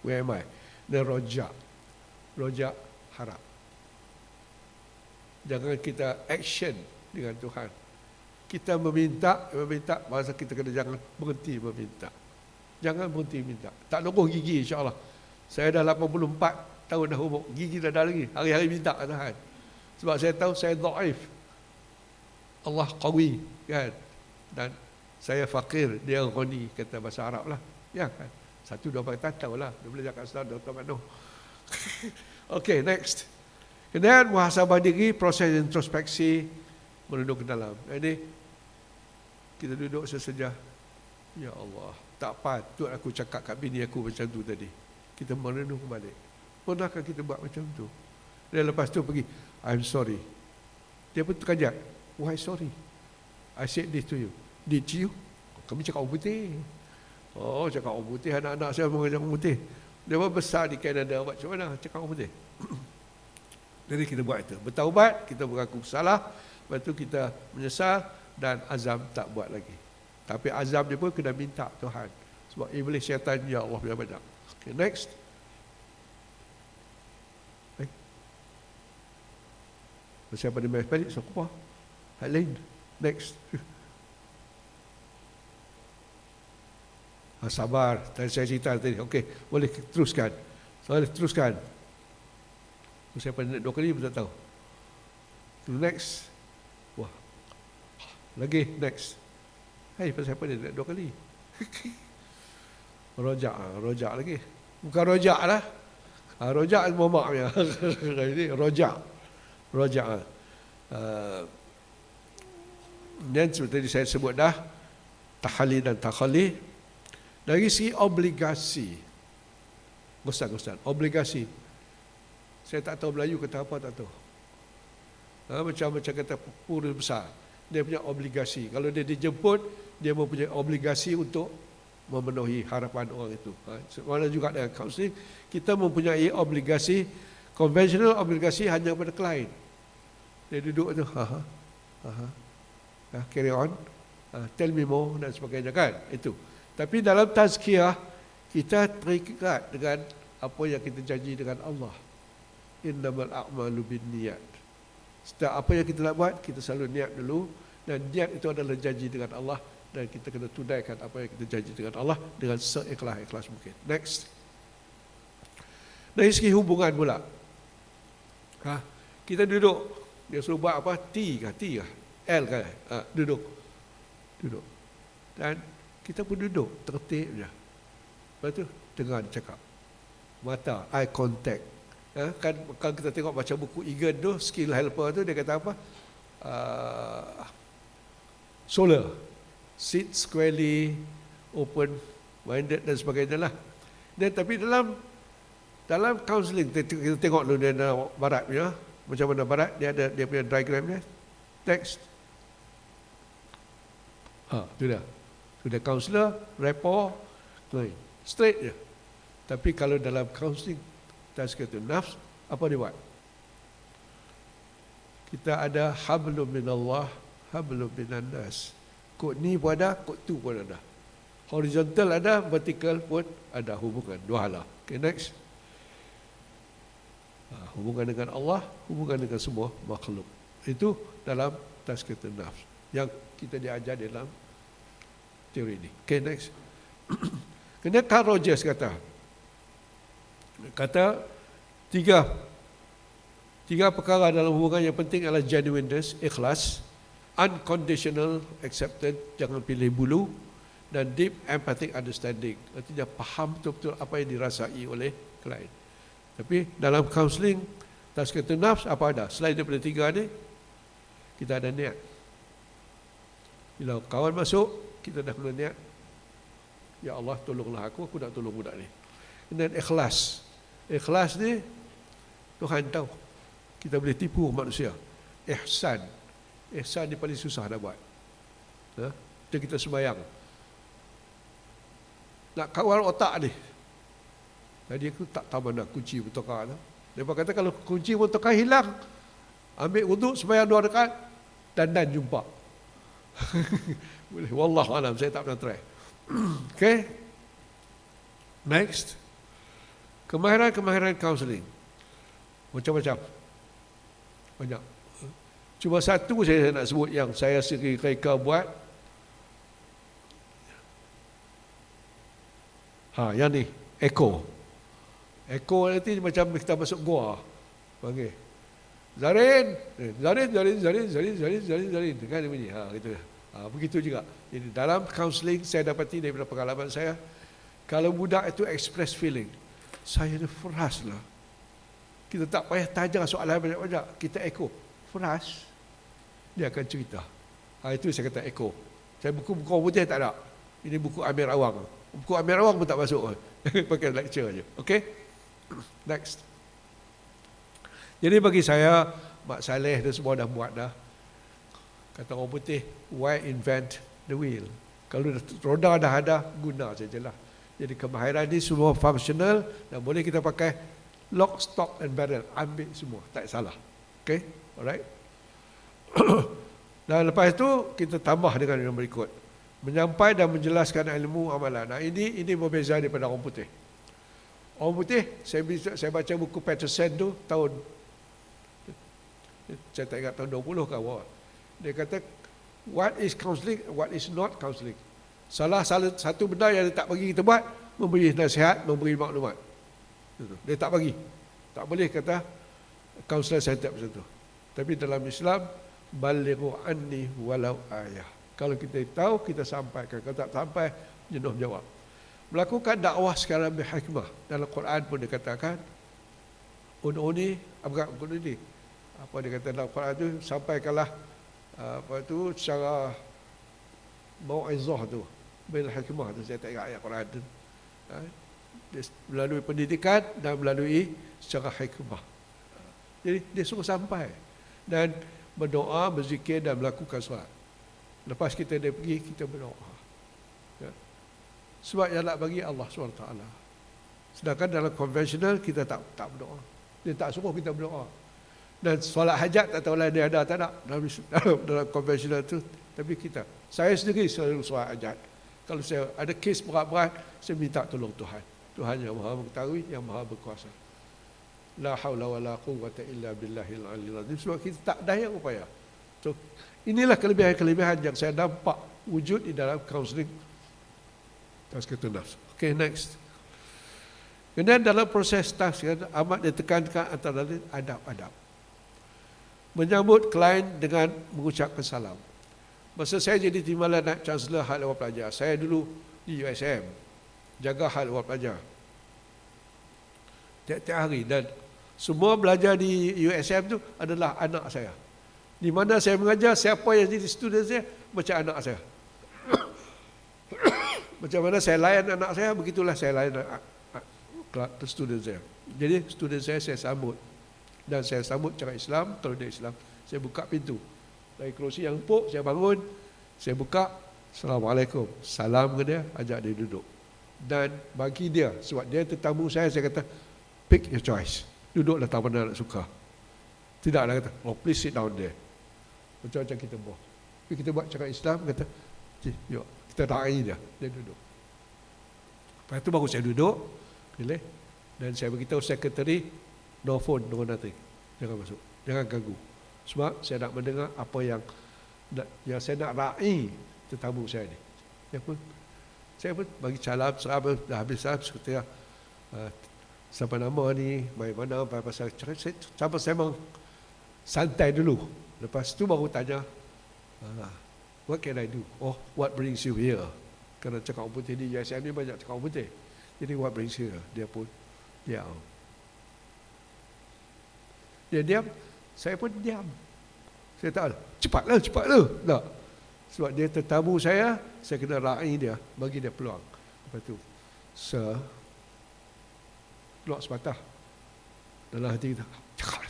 Speaker 3: Where am I? Dan rojak harap. Jangan kita action dengan Tuhan. Kita meminta, masa kita kena jangan berhenti meminta. Jangan berhenti minta. Tak nongol gigi insya-Allah. Saya dah 84 tahun dah umur, gigi dah ada lagi. Hari-hari minta ke Tuhan. Sebab saya tahu saya dhaif. Allah qawi kan. Dan saya fakir, dia ghani, kata bahasa Arab lah. Ya kan. 1 2 4 tahu lah. Dia boleh cakap Ustaz Dr. Manu. Okay, next. Kemudian muhasabah diri, proses introspeksi, menunduk ke dalam. Jadi kita duduk sesaja. Ya Allah, tak patut aku cakap kat bini aku macam tu tadi. Kita merenung balik. Pernahkah kita buat macam tu? Dan lepas tu pergi, I'm sorry. Dia pun terkajak. Why sorry? I said this to you. Did you? Kami cakap orang putih. Oh, cakap orang putih. Anak-anak saya mengajar orang putih. Dia pun besar di Kanada. Macam mana cakap orang putih? Jadi kita buat itu. Bertaubat, kita mengaku salah. Lepas tu kita menyesal dan azam tak buat lagi. Tapi azam dia pun kena minta Tuhan. Sebab iblis syaitan, ya Allah, biar banyak. Okay, next. Siapa dia main balik? Siapa? Hal lain. Next. Sabar. Tadi saya cerita tadi. Okey, boleh teruskan. Boleh teruskan. Siapa nak 2 kali pun tak tahu. Next. Wah. Lagi next. Hai, pasal apa dia nak 2 kali? Rojak lagi. Bukan rojak lah. Rojak mamak punya. Ini rojak. Dan seperti tadi saya sebut dah, tahali dan takhali. Dari segi obligasi, Ustaz, obligasi. Saya tak tahu Melayu kata apa, tak tahu. Macam kata pura besar. Dia punya obligasi. Kalau dia dijemput, dia mempunyai obligasi untuk memenuhi harapan orang itu. Mana juga dengan counseling, kita mempunyai obligasi, konvensional obligasi hanya pada klien. Dia duduk tu, carry on, tell me more dan sebagainya kan, itu. Tapi dalam tazkiyah, kita terikat dengan apa yang kita janji dengan Allah. Innamal a'malu binniyat. Setiap apa yang kita nak buat, kita selalu niat dulu. Dan niat itu adalah janji dengan Allah. Dan kita kena tunaikan apa yang kita janji dengan Allah dengan seikhlas mungkin. Next. Dari segi hubungan pula. Kita duduk. Dia suruh buat apa? T kah? L kah? Duduk. Dan kita pun duduk, tertib je. Lepas tu, dengar dia cakap. Mata, eye contact. Kan kalau kita tengok baca buku Egan tu, skill helper tu, dia kata apa? Solar. Sit squarely, open minded dan sebagainya lah. Dan tapi dalam counselling, kita tengok dulu dia dalam barat punya. Macam mana barat, dia ada dia punya diagram dia. Text. Tu dah. Sudah kaunselor, rapport, client. Straight je. Tapi kalau dalam counselling, tazkiyatun nafs, apa dia buat? Kita ada hablum minallah, hablum minan nas. Kod ni pun ada, kod tu pun ada. Horizontal ada, vertical pun ada hubungan. Dua hala. Okay, next. Hubungan dengan Allah, hubungan dengan semua makhluk. Itu dalam tazkiyatun nafs yang kita diajar dalam teori ini. Okay, next. Kemudian Carl Rogers kata tiga perkara dalam hubungan yang penting adalah genuineness, ikhlas, unconditional acceptance, jangan pilih bulu, dan deep empathic understanding. Artinya faham betul-betul apa yang dirasai oleh klien. Tapi dalam counselling, tazkiyatun nafs apa ada? Selain daripada 3 ni, kita ada niat. Bila kawan masuk, kita dah kena niat, ya Allah tolonglah aku nak tolong budak ni. Dan ikhlas. Ikhlas ni Tuhan tahu. Kita boleh tipu manusia. Ihsan. Ihsan ni paling susah nak buat. Macam kita sembahyang. Nak kawal otak ni. Tadi aku tak tahu mana kunci bertukar tu. Mereka kata kalau kunci motorkar hilang, ambil wuduk sembahyang 2 rakaat dan jumpa. Boleh. Wallahu alam, saya tak pernah try. Okay. Next. Kemahiran counseling. Macam-macam. Banyak. Cuma satu saya nak sebut yang saya sendiri reka buat. Yang ni, echo. Echo nanti macam kita masuk gua. Panggil. Zarin. Kan dia bunyi. Gitu. Begitu juga. Jadi dalam counselling saya dapati daripada pengalaman saya, kalau budak itu express feeling, saya ni frust lah. Kita tak payah tanya soalan banyak-banyak, kita echo. Frust. Dia akan cerita. Itu saya kata echo. Saya buku-buku putih tak ada. Ini buku Amir Awang. Buku Amir Awang pun tak masuk. Pakai lecture je. Okay? Next. Jadi bagi saya, Mak Saleh dan semua dah buat dah. Kata orang putih, why invent the wheel? Kalau roda dah ada, guna sajalah. Jadi kemahiran ni semua functional dan boleh kita pakai lock, stock and barrel. Ambil semua, tak salah. Okay? Alright? Dan lepas itu, kita tambah dengan yang berikut. Menyampai dan menjelaskan ilmu amalan. Nah, ini berbeza daripada orang putih. Orang putih, saya baca buku Peterson tu tahun, saya tak ingat tahun 20 ke awal. Dia kata, what is counselling, what is not counselling. Salah satu benda yang dia tak bagi kita buat, memberi nasihat, memberi maklumat. Dia tak bagi. Tak boleh kata, kaunselor saya tak macam tu. Tapi dalam Islam, balighu anni walau ayah. Kalau kita tahu, kita sampaikan. Kalau tak sampai, jenuh jawab. Melakukan dakwah secara berhikmah. Dalam Quran pun dikatakan, Ununi, apa dia kata dalam Quran tu, sampaikanlah secara mau'izah tu, bil hikmah tu, saya tak ingat ayat Quran tu. Melalui pendidikan dan melalui secara hikmah. Jadi dia suruh sampai dan berdoa, berzikir dan melakukan solat. Lepas kita dia pergi, kita berdoa. Sebab yang nak bagi Allah SWT. Sedangkan dalam konvensional kita tak berdoa. Dia tak suruh kita berdoa. Dan solat hajat tak tahulah dia ada tak nak dalam konvensional tu. Tapi saya sendiri selalu solat hajat. Kalau saya ada kes berat-berat, saya minta tolong Tuhan. Tuhan yang Maha mengetahui, yang Maha berkuasa. La haula wala quwwata illa billahil aliyyil azim. Sebab kita tak daya upaya. So, inilah kelebihan-kelebihan yang saya nampak wujud di dalam counseling tazkiyatun nafs. Okay, next. Kemudian dalam proses tazkiyah amat ditekankan antara lain adab-adab. Menyambut klien dengan mengucapkan salam. Masa saya jadi timbalan naib chancellor hal awal pelajar, saya dulu di USM jaga hal awal pelajar tiap-tiap hari, dan semua belajar di USM tu adalah anak saya. Di mana saya mengajar, siapa yang jadi student saya macam anak saya. Macam mana saya layan anak saya, begitulah saya layan student saya. Jadi student saya sambut. Dan saya sambut cara Islam. Kalau dia Islam, saya buka pintu. Dari kerusi yang empuk, saya bangun, saya buka, Assalamualaikum, salam ke dia, ajak dia duduk. Dan bagi dia, sebab dia tetamu saya kata, pick your choice. Duduklah tak mana nak suka. Tidaklah kata, oh please sit down there. Macam-macam kita buat. Tapi kita buat cara Islam, kata, yuk, kita raih dia duduk. Lepas itu baru saya duduk, pilih, dan saya beritahu sekretari, no phone, no nothing. Jangan masuk, jangan ganggu. Sebab saya nak mendengar apa yang saya nak raih tetamu saya ni. Saya pun bagi salam, dah habis salam, sekretari, siapa nama ni, main mana, pasal sampai saya memang santai dulu. Lepas tu baru tanya, what can I do? Oh, what brings you here? Kerana cakap orang putih di USM ni banyak cakap orang putih. Jadi what brings you here? Dia pun diam. Dia diam, saya pun diam. Saya tak, cepatlah. Tak. Sebab dia tetamu saya kena raih dia, bagi dia peluang. Lepas tu, sir, keluar sepatah. Dalam hati kita, cakap.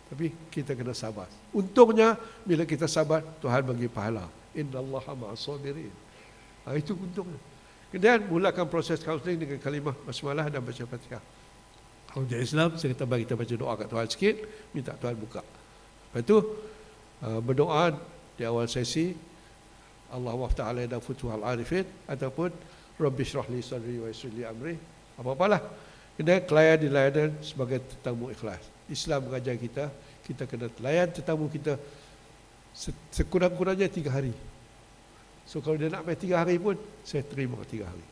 Speaker 3: Tapi kita kena sabar. Untungnya, bila kita sabar, Tuhan bagi pahala. Innallaha ma'as-sabirin. Itu untungnya. Kemudian, mulakan proses counseling dengan kalimah basmalah dan baca Fatihah. Orang jadi Islam, saya kata bagi kita baca doa kat Tuhan sikit, minta Tuhan buka. Lepas tu berdoa di awal sesi, Allahumma aftah alaina futuhal arifin, ataupun Rabbi syrah li sadri wa yassir li amri. Apa-apalah. Kena dilayan sebagai tetamu ikhlas. Islam mengajar kita, kita kena layan tetamu kita sekurang-kurangnya 3 hari. So kalau dia nak main 3 hari pun, saya terima 3 hari.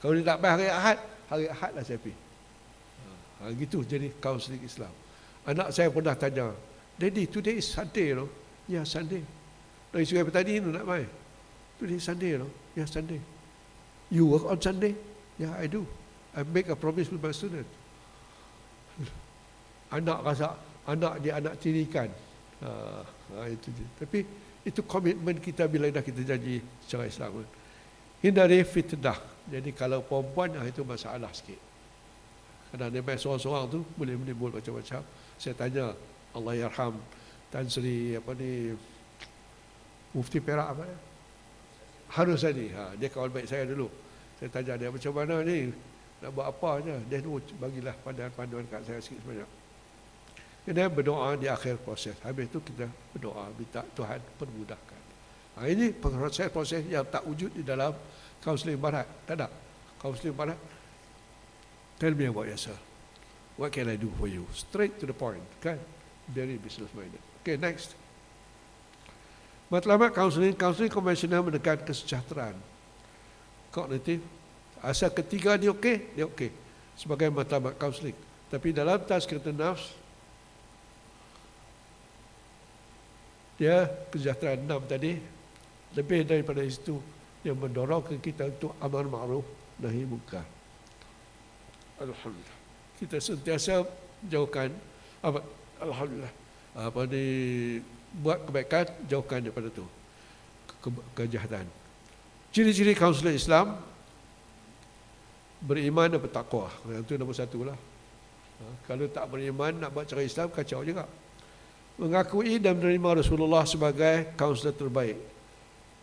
Speaker 3: Kalau dia nak main hari Ahad lah saya pergi. Gitu jadi kaunseling Islam. Anak saya pernah tanya, Daddy, today is Sunday, no? Ya, Sunday. Dari Sungai Petani nak main. Today is Sunday, no? Ya, Sunday. You work on Sunday? Yeah, I do. I make a promise with my student. Anak rasa anak dia anak tirikan. Itu je. Tapi itu komitmen kita bila dah kita janji secara Islam. Hindari fitnah. Jadi kalau perempuan itu masalah sikit. Kadang dia main seorang-seorang tu boleh menimbul macam-macam. Saya tanya Allah yarham Tan Sri Mufti Perak apa ya? Harus tadi. Dia kawan baik saya dulu. Saya tanya dia macam mana ni? Nak buat apa je? Dia bagilah panduan-panduan kat saya sikit sebanyak. Kita berdoa di akhir proses. Habis itu kita berdoa minta Tuhan permudahkan. Ini proses yang tak wujud di dalam kaunseling barat. Tak ada. Kaunseling barat. Tell me about yourself. What can I do for you? Straight to the point. Kan? Very business minded. Okay, next. Matlamat kaunseling konvensional menekan kesejahteraan kognitif. Asal ketiga dia okey sebagai matlamat kaunseling. Tapi dalam tazkiyatun nafs dia kesejahteraan 6 tadi lebih daripada itu yang mendorongkan kita untuk amar ma'ruf nahi munkar. Alhamdulillah. Kita sentiasa jauhkan alhamdulillah buat kebaikan, jauhkan daripada itu kejahatan. Ciri-ciri kaunseling Islam beriman dan bertakwa. Itu nombor 1 lah. Kalau tak beriman nak buat cara Islam kacau juga. Mengakui dan menerima Rasulullah sebagai kaunselor terbaik.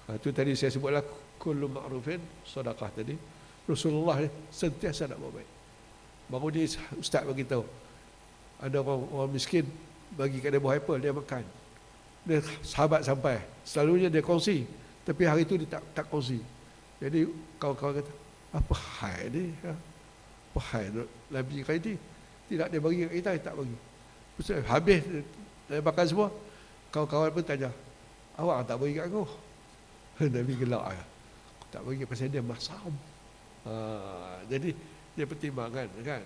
Speaker 3: Itu tadi saya sebutlah kullu ma'rufin sedekah tadi. Rasulullah sentiasa nak buat baik. Baru ni ustaz bagi tahu. Ada orang miskin bagi kat dia buah apple, dia makan. Dia sahabat sampai. Selalunya dia kongsi, tapi hari itu dia tak kongsi. Jadi kawan-kawan kata, apa hal ni? Apa hal Nabi kali ni? Tidak dia bagi kat kita, dia tak bagi. Habis dia makan semua, kawan-kawan pun tanya, awak tak bagi kat aku? Nabi gelak. Tak bagi pasal dia masam. Jadi dia pertimbangkan kan.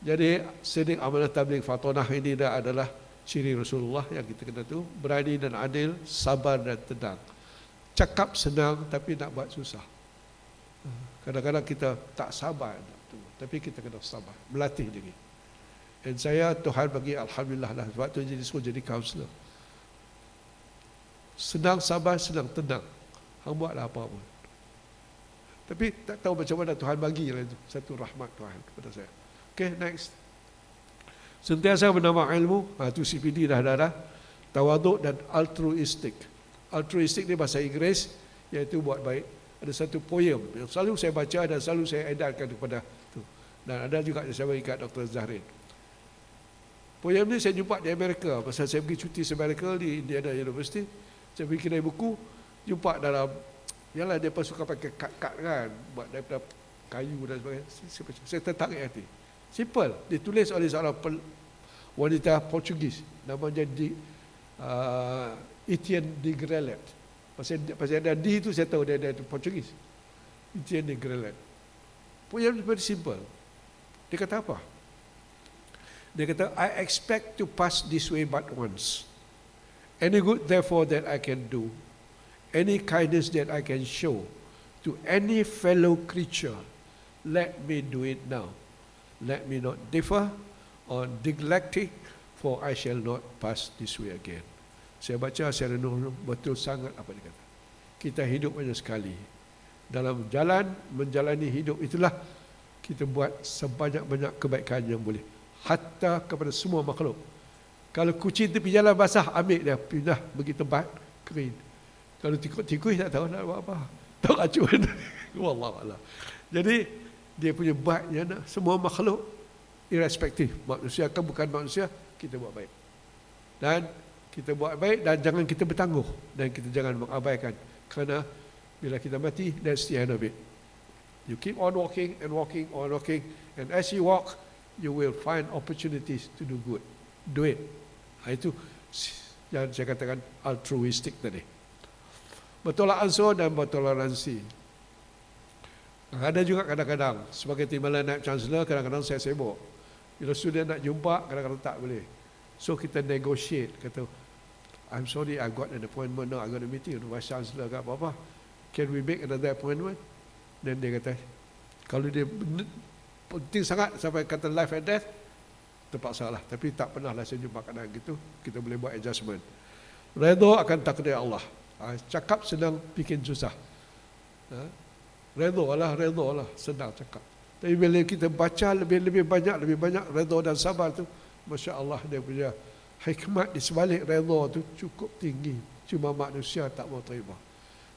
Speaker 3: Jadi siddiq amanah tabligh fatonah ini adalah ciri Rasulullah yang kita kena tu, berani dan adil, sabar dan tenang. Cakap senang tapi nak buat susah. Kadang-kadang kita tak sabar, tapi kita kena sabar, melatih diri. Dan saya Tuhan bagi alhamdulillah lah, sebab tu jadi suruh jadi kaunselor. Senang sabar, senang tenang. Hang buatlah apa pun. Tapi tak tahu macam mana Tuhan bagi lah itu. Satu rahmat Tuhan kepada saya. Okay, next. Sentiasa menambah ilmu. Itu CPD dah. Tawaduk dan altruistik. Altruistik ni bahasa Inggeris, iaitu buat baik. Ada satu poem yang selalu saya baca dan selalu saya edarkan kepada tu. Dan ada juga yang saya bagi kat Dr. Zahrin. Poem ni saya jumpa di Amerika. Pasal saya pergi cuti sabbatical di Indiana University. Saya pergi kedai buku, jumpa dalam, yalah dia pun suka pakai kad-kad kan, buat daripada kayu dan sebagainya. Saya tertarik hati. Simple. Ditulis oleh seorang wanita Portugis. Namanya Etienne de Grelet. Pasal ada D itu saya tahu dia ada Portugis. Etienne de Grelet. Poem very simple. Dia kata apa? Dia kata, I expect to pass this way but once. Any good therefore that I can do, any kindness that I can show to any fellow creature, let me do it now. Let me not differ or neglect it, for I shall not pass this way again. Saya baca, saya renung betul sangat apa dia kata. Kita hidup hanya sekali. Dalam jalan menjalani hidup itulah kita buat sebanyak-banyak kebaikan yang boleh. Hatta kepada semua makhluk. Kalau kucing tepi jalan basah, ambil dia, pindah pergi tempat kering. Kalau tikus tak tahu nak buat apa. Tak acuan. Wallahualam. Jadi dia punya baiknya semua makhluk irrespective manusia ke bukan manusia, kita buat baik. Dan kita buat baik dan jangan kita bertangguh dan kita jangan mengabaikan, kerana bila kita mati, that's the end of it. You keep on walking and walking on walking, and as you walk, you will find opportunities to do good. Do it. Itu yang saya katakan altruistic tadi. Bertolak ansur dan bertoleransi. Ada juga kadang-kadang sebagai timbalan naib chancellor, kadang-kadang saya sibuk. Bila student nak jumpa, kadang-kadang tak boleh. So kita negotiate, kata, I'm sorry, I've got an appointment now, I've got a meeting with Vice Chancellor ke apa-apa. Can we make another appointment? Dan dia kata, kalau dia penting sangat sampai kata life and death, terpaksa lah. Tapi tak pernah lah saya jumpa kadang gitu, kita boleh buat adjustment. Redha akan takdir Allah. Cakap senang, bikin susah. Redha lah, senang cakap. Tapi bila kita baca lebih banyak redha dan sabar tu, Masya Allah, dia punya hikmat di sebalik redha tu cukup tinggi. Cuma manusia tak mau terima.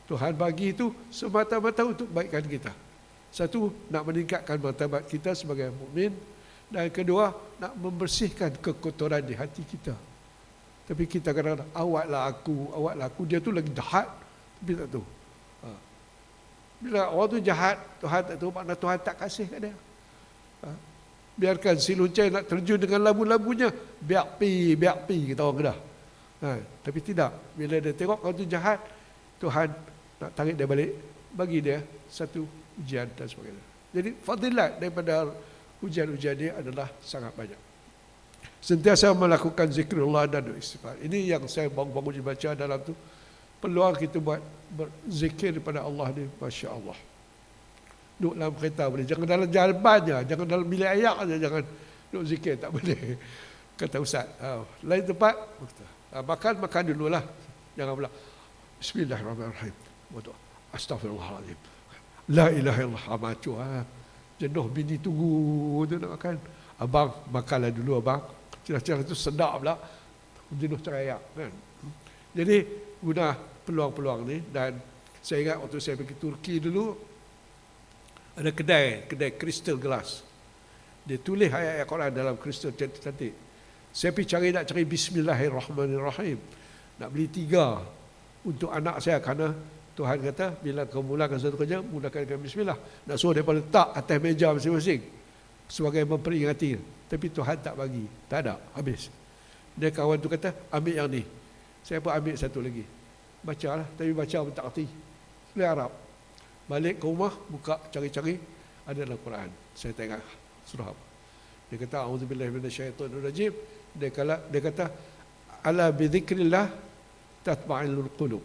Speaker 3: Tuhan bagi itu semata-mata untuk kebaikan kita. Satu, nak meningkatkan martabat kita sebagai mukmin, dan kedua, nak membersihkan kekotoran di hati kita. Tapi kita kadang-kadang, awaklah aku, dia tu lagi jahat, tapi tak tahu. Bila orang tu jahat, Tuhan tak tahu, makna Tuhan tak kasih kat dia. Biarkan si lonceng nak terjun dengan labu-labunya, biak pi, kata orang Kedah. Tapi tidak, bila dia tengok orang tu jahat, Tuhan nak tarik dia balik, bagi dia satu ujian dan sebagainya. Jadi fadilat daripada ujian-ujian dia adalah sangat banyak. Sentiasa melakukan zikrullah dan istighfar. Ini yang saya bangun baca dalam tu. Peluang kita buat berzikir kepada Allah ni, Masya Allah. Duduk dalam kereta boleh, jangan dalam jalannya, jangan dalam bilik ayak aja, jangan duduk zikir, tak boleh. Kata Ustaz, lain tempat, makan dululah. Jangan pula Bismillahirrahmanirrahim. Astaghfirullahaladzim. La ilaha illallah. Macu. Jenuh bini tunggu tu nak makan. Abang makanlah dulu abang. Cerah-cerah tu sedap pula. Jenuh cerayak kan. Jadi guna peluang-peluang ni. Dan saya ingat waktu saya pergi Turki dulu, ada kedai crystal glass. Dia tulis ayat-ayat Quran dalam kristal cantik-cantik. Saya pergi nak cari Bismillahirrahmanirrahim. Nak beli 3 untuk anak saya, kerana Tuhan kata bila kau mulakan satu kerja, mulakan dengan bismillah. Nak suruh mereka letak atas meja masing-masing sebagai memperingati. Tapi Tuhan tak bagi, tak ada, habis. Dia kawan tu kata, ambil yang ni. Saya pun ambil satu lagi. Bacalah, tapi baca pun tak erti. Sebelah Arab. Balik ke rumah, buka cari-cari, ada dalam Quran. Saya tengok surah apa. Dia kata, a'udzubillahi minasyaitonirrajim. Dia kata, ala bidzikrillah tatma'innul qulub.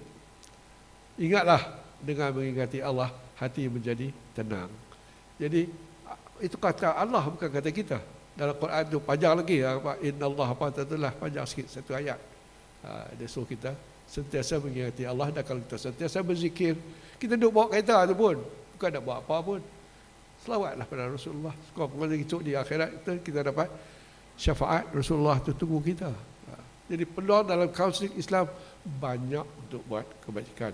Speaker 3: Ingatlah, dengan mengingati Allah, hati menjadi tenang. Jadi itu kata Allah, bukan kata kita. Dalam Quran itu panjang lagi, innallaha fatatulah, panjang sikit satu ayat. Dia suruh kita sentiasa mengingati Allah, dan kalau kita sentiasa berzikir, kita duduk bawa kereta tu pun, bukan nak buat apa pun, selawatlah pada Rasulullah. Sekurang-kurangnya esok di akhirat kita dapat syafaat Rasulullah tu tunggu kita. Jadi peluang dalam kaunseling Islam banyak untuk buat kebajikan.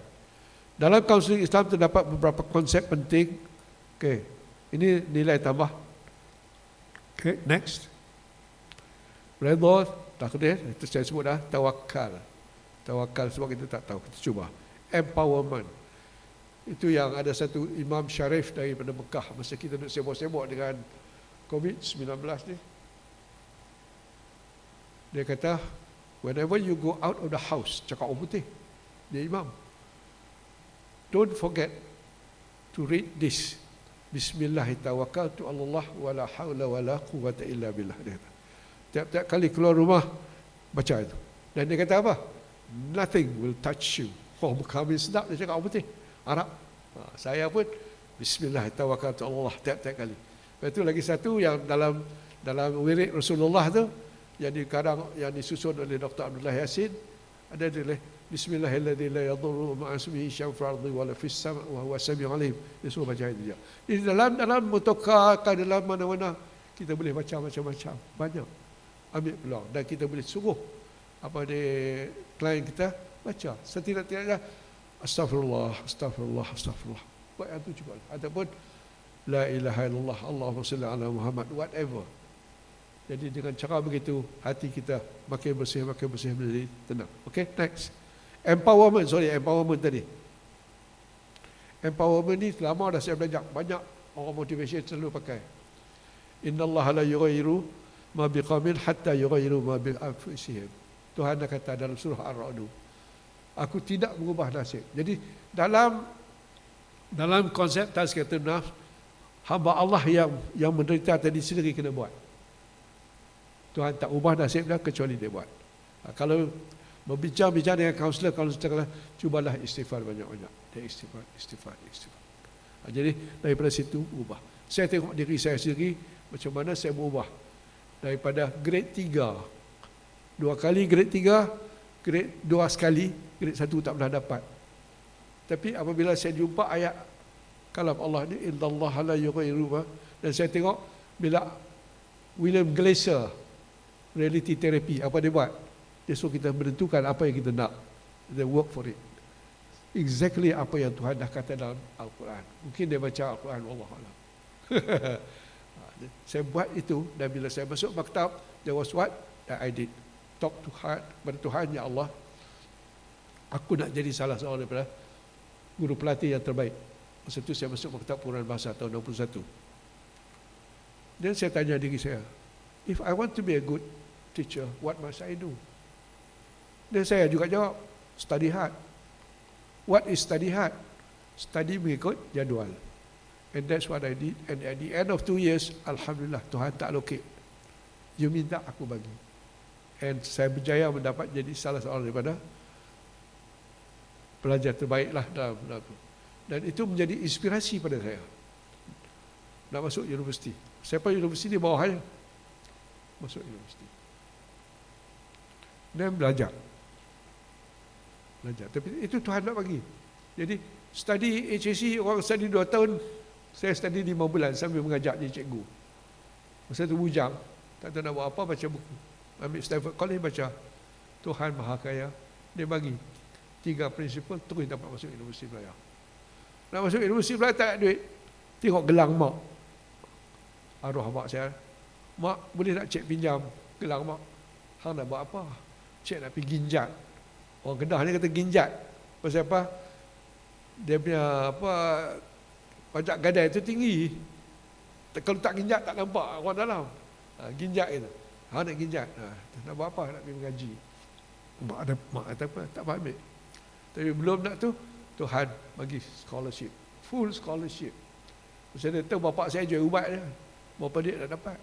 Speaker 3: Dalam kaunseling Islam terdapat beberapa konsep penting. Okey, ini nilai tambah. Okey, next. Redha, takdir, itu saya sebut dah. Tawakal. Tawakal sebab kita tak tahu, kita cuba. Empowerment. Itu yang ada satu Imam Syarif daripada Mekah, masa kita duduk sibuk-sibuk dengan COVID-19 ni. Dia kata, whenever you go out of the house, cakap orang putih, dia imam, don't forget to read this. Bismillahirrahmanirrahim. Allah wala haula wala quwwata illa billah. Dia kata, tiap-tiap kali keluar rumah, baca itu. Dan dia kata apa? Nothing will touch you. Oh, kami sedap, dia cakap orang putih, Arab. Saya pun Bismillahirrahmanirrahim Allah tiap-tiap kali. Lepas itu lagi satu yang dalam wirid Rasulullah tu, yang disusun oleh Dr. Abdullah Yasin, ada tulis Bismillahirrahmanirrahim la yadurru ma'a ismihi syai'un fil ardi wa la fis sama' wa huwa samiul alim. Dia suruh baca itu dia. Di dalam motocar, dalam mana-mana kita boleh baca macam-macam, banyak. Ambil peluang dan kita boleh suruh klien kita baca setidak-tidaknya astagfirullah. Buat yang tu cukup. Ataupun la ilaha illallah Allahumma salli ala Muhammad, whatever. Jadi dengan cara begitu, hati kita makin bersih menjadi tenang. Okay, next. Empowerment tadi. Empowerment ni lama dah saya belajar. Banyak orang motivation selalu pakai. Innallaha la yughayyiru ma biqaumin hatta yughayyiru ma bi anfusihim. Tuhan dah kata dalam surah Ar-Ra'd, aku tidak mengubah nasib. Jadi dalam konsep tazkiyatun nafs, hamba Allah yang menderita tadi sendiri kena buat. Tuhan tak ubah nasib dah kecuali dia buat. Kalau berbincang-bincang dengan kaunselor, cubalah istighfar banyak-banyak. Dia istighfar. Jadi daripada situ ubah. Saya tengok diri saya sendiri macam mana saya berubah daripada grade 3. 2 kali grade 3, grade 2 sekali, grade 1 tak pernah dapat. Tapi apabila saya jumpa ayat kalam Allah ni, innallaha la yughayyiru, dan saya tengok bila William Glasser reality therapy, apa dia buat? Dia suruh kita menentukan apa yang kita nak. They work for it. Exactly apa yang Tuhan dah kata dalam Al-Quran. Mungkin dia baca Al-Quran, wallahualam. Saya buat itu, dan bila saya masuk maktab, there was what that I did. Talk to heart, kepada Tuhan, ya Allah, aku nak jadi salah seorang daripada guru pelatih yang terbaik. Masa itu saya masuk maktab Quran Bahasa tahun 61. Dan saya tanya diri saya, if I want to be a good teacher, what must I do? Dan saya juga jawab, study hard. What is study hard? Study mengikut jadual. And that's what I did. And at the end of 2 years, Alhamdulillah, Tuhan tak allocate. You minta, aku bagi. And saya berjaya mendapat jadi salah seorang daripada pelajar terbaiklah dalam itu. Dan itu menjadi inspirasi pada saya nak masuk universiti. Saya pergi universiti di bawahnya, masuk universiti dan belajar. Tapi itu Tuhan nak bagi. Jadi study HSC, orang study 2 tahun, saya study 5 bulan sambil mengajar jadi cikgu. Masa tu bujang, tak tahu nak buat apa, baca buku. Ambil Stanford College, baca Tuhan Maha Kaya, dia bagi 3 prinsipal, terus dapat masuk Universiti Melaya. Nak masuk Universiti Melaya tak ada duit, tengok gelang mak, arwah mak saya, mak boleh nak cek pinjam gelang mak? Hang nak buat apa? Cek nak pergi ginjat. Orang Kedah ni kata ginjat, pasal apa? Dia punya pajak gadai tu tinggi, kalau tak ginjat tak nampak orang dalam. Ginjat itu, nak ginjat, nak buat apa? Nak pergi mengaji. Mak kata apa? Tak ambil. Tapi belum nak tu, Tuhan bagi scholarship, full scholarship. Saya tahu bapak saya jual ubat je, berapa dia dah dapat?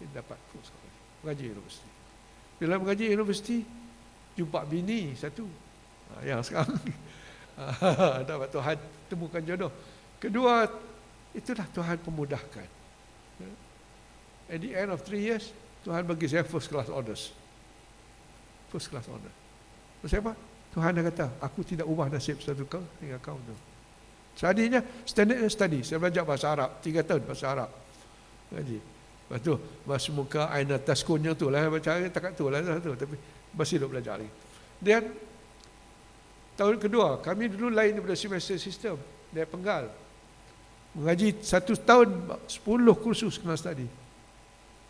Speaker 3: Dia dapat full scholarship, mengaji universiti. Bila mengaji universiti, jumpa bini satu, yang sekarang dapat Tuhan temukan jodoh. Kedua, itulah Tuhan pemudahkan. At the end of 3 years, Tuhan bagi saya first class honors. First class honor. Maksud apa? Tuhan dah kata, aku tidak ubah nasib satu kau hingga kau tu. Studinya, standard study. Saya belajar bahasa Arab, 3 tahun bahasa Arab. Ngaji. Lepas tu, bahasa muka aina taskunnya tu lah. Baca tak tu lah. Tapi masih duk belajar lagi. Dan tahun kedua, kami dulu lain daripada semester system. Dia Penggal. Mengaji 1 tahun, 10 kursus kena study.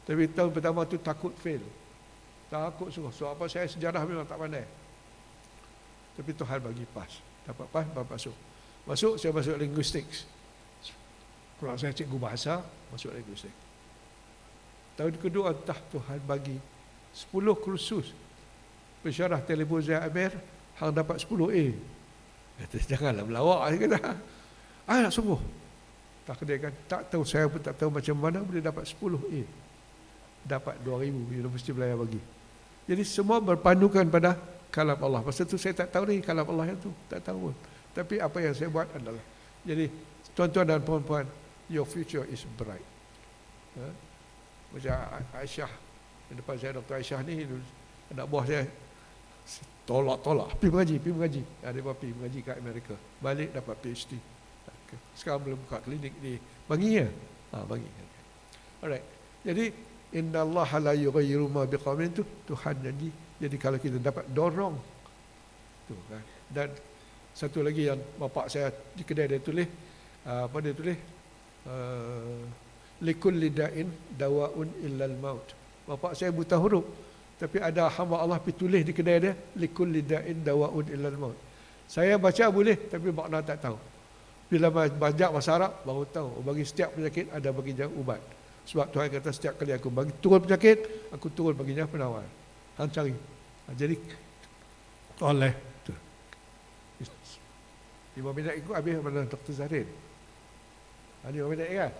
Speaker 3: Tapi tahun pertama tu takut fail. Takut sungguh. So apa, saya sejarah memang tak pandai. Tapi Tuhan bagi pas. Dapat pas, masuk. Saya masuk linguistics. Kalau saya cikgu bahasa, masuk linguistics. Tahun kedua, entah Tuhan bagi 10 kursus pensyarah telefon Zia Amir, hang dapat 10A. Kata, janganlah melawak. Saya kata, sungguh. Tak kedai kan, tak tahu, saya pun tak tahu macam mana boleh dapat 10A. Dapat 2,000 Universiti Melaya bagi. Jadi semua berpandukan pada kalam Allah. Masa tu saya tak tahu ni kalam Allah yang tu, tak tahu. Tapi apa yang saya buat adalah, jadi tuan-tuan dan puan-puan, your future is bright. Macam Aisyah, di depan saya Dr. Aisyah ni, anak buah saya tolak, pergi mengaji. Dia pergi mengaji kat Amerika, balik dapat PhD. Sekarang belum buka klinik di Bangi ya? Bangi. Alright. Jadi innallaha la yughayyiru ma biqaumin tu Tuhan janji. Jadi kalau kita dapat dorong tu kan. Dan satu lagi yang bapak saya di kedai dia tulis, apa dia tulis? likulli da'in dawaun illal maut. Bapak saya buta huruf, tapi ada hamba Allah pergi tulis di kedai dia, likulli da'in dawaun illal maut. Saya baca boleh, tapi makna tak tahu. Bila belajar bahasa Arab, baru tahu. Bagi setiap penyakit ada baginya ubat. Sebab Tuhan kata setiap kali aku bagi turun penyakit, aku turun baginya penawar. Hang cari. Jadi oleh 5 minit ikut habis mana Dr. Zahrin. 5 minit kan?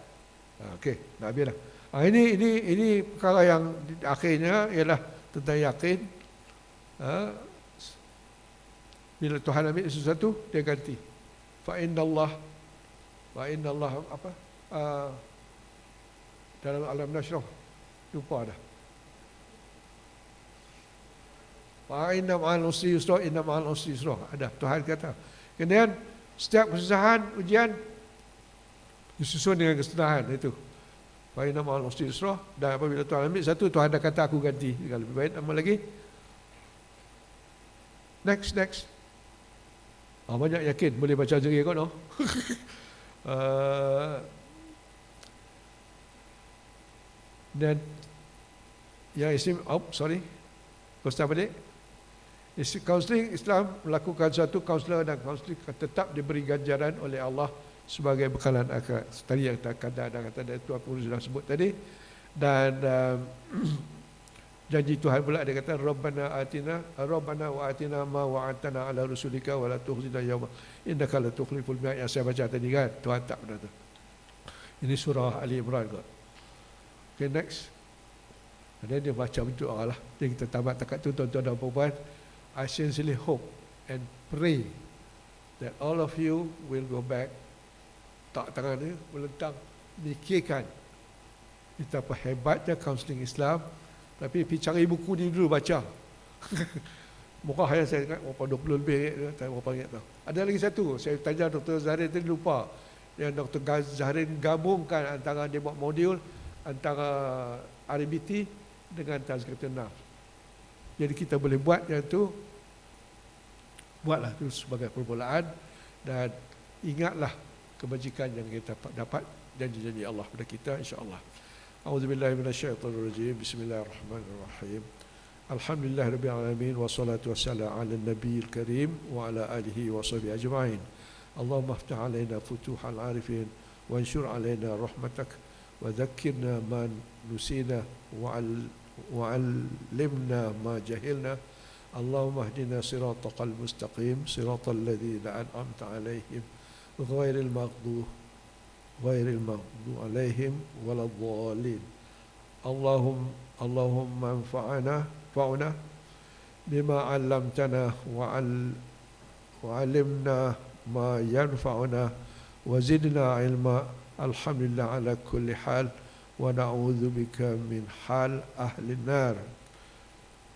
Speaker 3: Okey, dah habis dah. Ini perkara yang akhirnya ialah tentang yakin. Bila Tuhan ambil sesuatu, dia ganti. Fa inna Allah apa? Dalam alam nasyrah lupa dah. Fa inna ma'al usri yusra, inna ma'al usri yusra. Ada Tuhan kata. Kemudian setiap kesusahan ujian disusun dengan kesudahan itu. Fa inna ma'al usri yusra, dan apabila Tuhan ambil satu, Tuhan dah kata aku ganti. Kalau lebih baik nama lagi. Next. Banyak yakin boleh baca jari kau no. Dan yang isim, sorry, Ustaz Balik. Kaunseling Islam melakukan suatu kaunselor dan kaunseling tetap diberi ganjaran oleh Allah sebagai bekalan akhirat. Tadi yang kata itu apa sudah sebut tadi. Dan janji Tuhan pula dia kata Rabbana wa atina ma wa'atana ala rusulika wa la tukhzina yawma innaka la tukhliful mi'ad, yang saya baca tadi kan. Tuhan tak benar tu. Ini surah Ali Imran kot. Okay, next. Dan dia baca berdoa lah. Jadi kita tamat takat tu tuan-tuan dan puan-puan. I sincerely hope and pray that all of you will go back, tak tangan ni melentang, mikirkan betapa hebatnya kaunseling Islam. Tapi pergi cari buku ni dulu baca. Murah yang saya ingat berapa 20 lebih, tak berapa ingat tahu. Ada lagi satu, saya tanya Dr. Zahrin tadi lupa. Yang Dr. Zahrin gabungkan antara dia buat modul antara RBT dengan Tazkiratul Nafs. Jadi kita boleh buat yang tu, buatlah tu sebagai permulaan, dan ingatlah kebajikan yang kita dapat, janji-janji Allah pada kita insya-Allah. A'udzubillahi minasyaitonirrajim. Bismillahirrahmanirrahim. Alhamdulillahirabbil alamin wassalatu wassalamu ala nabiyil karim wa ala alihi wa sahbihi ajma'in. Allahumma iftah alaina futuhal arifin wanshur alaina rahmatak wa dhakkirna ma nusina wa 'allimna ma jahilna. Allahumma ihdina siratal mustaqim siratal ladzina an'amta 'alaihim ghairil maghdubi alaihim waladhdallin. Allahumma anfa'na bima 'allamtana wa 'allimna ma yanfa'una wa zidna 'ilma. Alhamdulillah ala kulli hal wa na'udzu bika min hal ahli nar.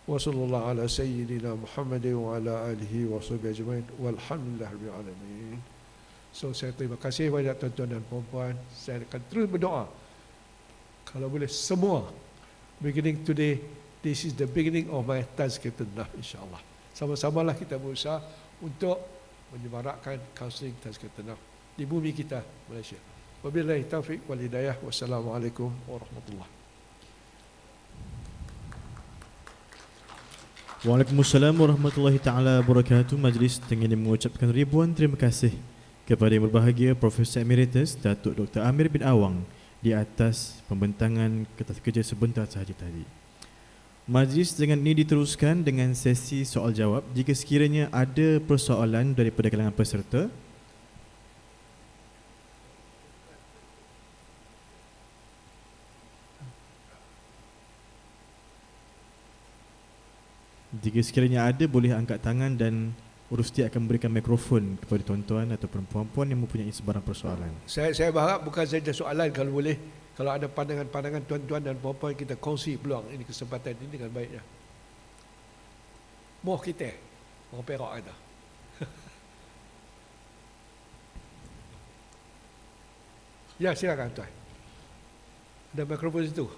Speaker 3: Wa sallallahu ala sayyidina Muhammadin wa ala alihi wa sahbihi ajma'in walhamdulillahirabbil alamin. So saya terima kasih banyak tuan-tuan dan puan-puan. Saya akan terus berdoa. Kalau boleh semua, beginning today, this is the beginning of my Tazkiratul Nafs insya-Allah. Sama-samalah kita berusaha untuk menyemarakkan kaunseling Tazkiratul Nafs di bumi kita, Malaysia. Wabillahi taufiq wal hidayah. Wassalamualaikum warahmatullahi.
Speaker 2: Waalaikumsalam warahmatullahi taala wabarakatuh. Majlis ingin mengucapkan ribuan terima kasih kepada Yang Berbahagia Profesor Emeritus Datuk Dr. Amir bin Awang di atas pembentangan kerja sebentar sahaja tadi. Majlis dengan ini diteruskan dengan sesi soal jawab. Jika sekiranya ada persoalan daripada kalangan peserta, boleh angkat tangan dan Urusti akan memberikan mikrofon kepada tuan-tuan atau puan-puan yang mempunyai sebarang persoalan.
Speaker 3: Saya berharap bukan saja soalan, kalau boleh, kalau ada pandangan-pandangan tuan-tuan dan puan-puan, kita kongsi peluang ini, kesempatan ini dengan baiknya. Moh kita, orang Perak ada. Ya, silakan tuan. Ada mikrofon situ.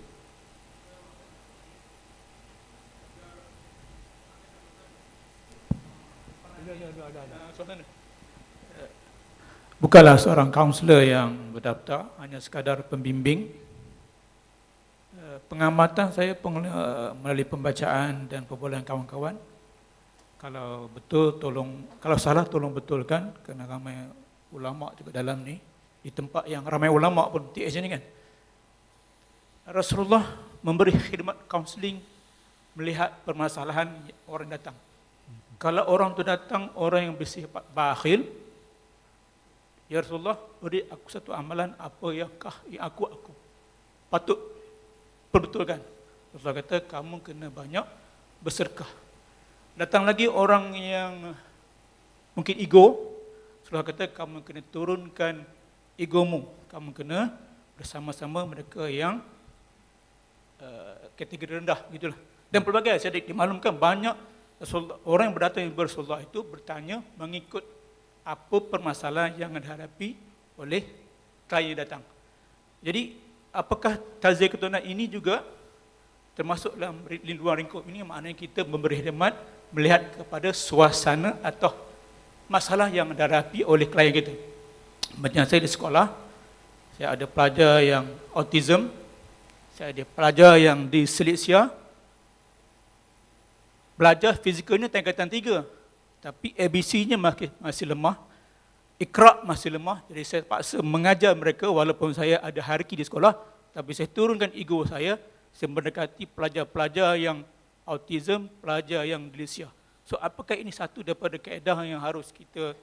Speaker 4: Bukanlah seorang kaunselor yang berdaftar, hanya sekadar pembimbing Pengamatan saya melalui pembacaan dan perbualan kawan-kawan, kalau betul kalau salah tolong betulkan, kerana ramai ulama juga dalam ni, di tempat yang ramai ulama pun TS ni kan. Rasulullah memberi khidmat kaunseling melihat permasalahan orang datang. Kalau orang tu datang orang yang bersifat bakhil, ya Rasulullah, beri aku satu amalan apa yang aku patut perbetulkan. Rasulullah kata kamu kena banyak bersedekah. Datang lagi orang yang mungkin ego, Rasulullah kata kamu kena turunkan egomu, kamu kena bersama-sama mereka yang kategori rendah gitulah. Dan pelbagai saya dimaklumkan banyak orang yang berdatang kepada Rasulullah itu bertanya mengikut apa permasalahan yang dihadapi oleh klien datang. Jadi apakah tazkiyah ketuhanan ini juga termasuk dalam luar lingkup ini, maknanya kita memberi khidmat melihat kepada suasana atau masalah yang dihadapi oleh klien kita. Macam saya di sekolah, saya ada pelajar yang autism, saya ada pelajar yang disleksia, belajar fizikalnya tingkatan 3, tapi ABC-nya masih lemah, Iqra masih lemah, jadi saya paksa mengajar mereka walaupun saya ada hierarki di sekolah, tapi saya turunkan ego saya mendekati pelajar-pelajar yang autism, pelajar yang disleksia. So apakah ini satu daripada kaedah yang harus kita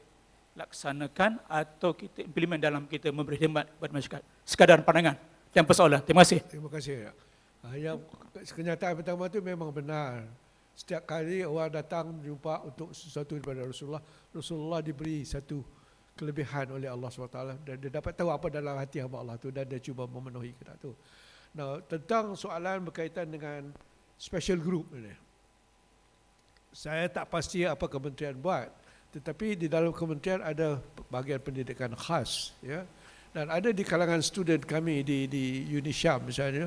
Speaker 4: laksanakan atau kita implement dalam kita memberi khidmat kepada masyarakat? Sekadar pandangan. Yang persoalan. Terima kasih.
Speaker 3: Terima kasih. Yang kenyataan pertama itu memang benar. Setiap kali orang datang jumpa untuk sesuatu daripada Rasulullah, Rasulullah diberi satu kelebihan oleh Allah SWT dan dia dapat tahu apa dalam hati hamba Allah itu dan dia cuba memenuhi kehendak itu. Nah, tentang soalan berkaitan dengan special group ini, saya tak pasti apa kementerian buat, tetapi di dalam kementerian ada bahagian pendidikan khas, ya. Dan ada di kalangan student kami di Unisyam misalnya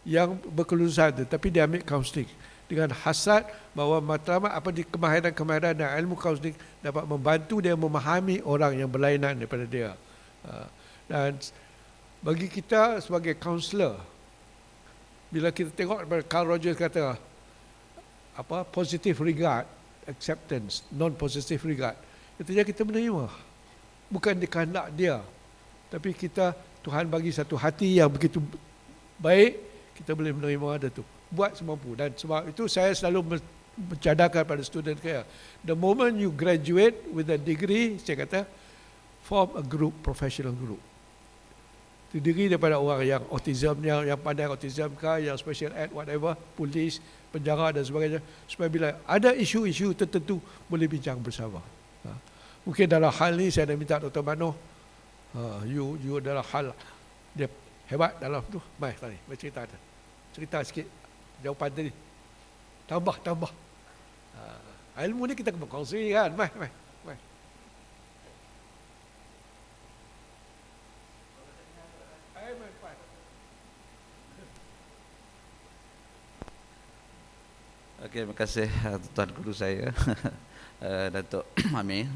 Speaker 3: yang berkelulusan tapi dia ambil kaunseling dengan hasad bahawa matlamat apa di kemahiran-kemahiran dan ilmu kaunseling dapat membantu dia memahami orang yang berlainan daripada dia. Dan bagi kita sebagai kaunselor, bila kita tengok Carl Rogers kata apa positive regard, acceptance, non positive regard, katanya kita menerima, bukan dikehendak dia, tapi kita, Tuhan bagi satu hati yang begitu baik, kita boleh menerima ada tu, buat semampu. Dan sebab itu saya selalu mencadangkan pada student saya, the moment you graduate with a degree, saya kata form a group, professional group, terdiri daripada orang yang autism, yang pandai autism kah, yang special ed, whatever, polis, penjara dan sebagainya, supaya bila ada isu-isu tertentu boleh bincang bersama. Mungkin dalam hal ni saya nak minta Dr. Manoh, you adalah hal dia hebat dalam tu. Mai tadi cerita sikit jawapan tadi, tambah ilmu ni kita kena kongsi kan. Mai
Speaker 5: Okey, terima kasih Tuan Guru saya, Datuk Amir.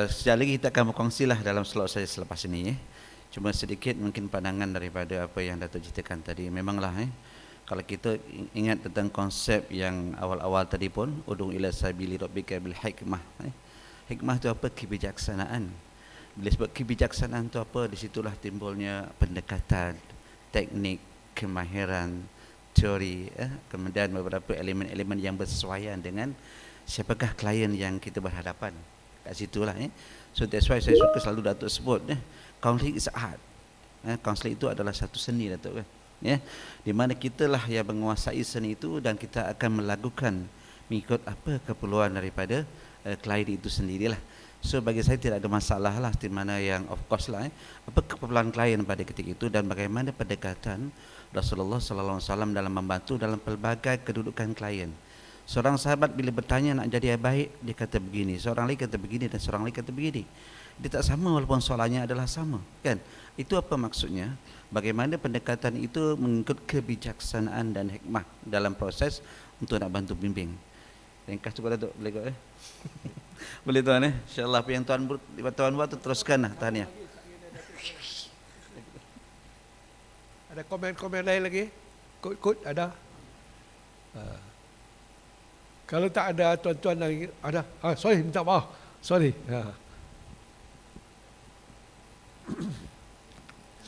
Speaker 5: Sekejap lagi kita akan berkongsilah dalam slot saya selepas ini. Cuma sedikit mungkin pandangan daripada apa yang Datuk ceritakan tadi. Memanglah kalau kita ingat tentang konsep yang awal-awal tadi pun, udung ila sabili rabbika bil hikmah. Hikmah itu apa? Kebijaksanaan. Bila sebut kebijaksanaan itu apa? Di situlah timbulnya pendekatan, teknik, kemahiran, teori, kemudian beberapa elemen-elemen yang bersesuaian dengan siapakah klien yang kita berhadapan. Kat situlah. So that's why saya suka selalu Datuk sebut, counseling is art. Counseling itu adalah satu seni, Datuk. Di mana kita lah yang menguasai seni itu dan kita akan melakukan mengikut apa keperluan daripada klien itu sendirilah. So bagi saya tidak ada masalah lah di mana yang of course lah apa keperluan klien pada ketika itu dan bagaimana pendekatan Rasulullah SAW dalam membantu dalam pelbagai kedudukan klien. Seorang sahabat bila bertanya nak jadi yang baik, dia kata begini, seorang lagi kata begini dan seorang lagi kata begini. Dia tak sama walaupun soalannya adalah sama, kan? Itu apa maksudnya? Bagaimana pendekatan itu mengikut kebijaksanaan dan hikmah dalam proses untuk nak bantu bimbing. Ringkas tu Datuk, boleh kau boleh tuan InsyaAllah apa yang tuan buat tu teruskanlah tahniah.
Speaker 3: Ada komen-komen lain lagi? Kod-kod ada? Kalau tak ada, tuan-tuan lagi ada? Sorry, minta maaf. Sorry.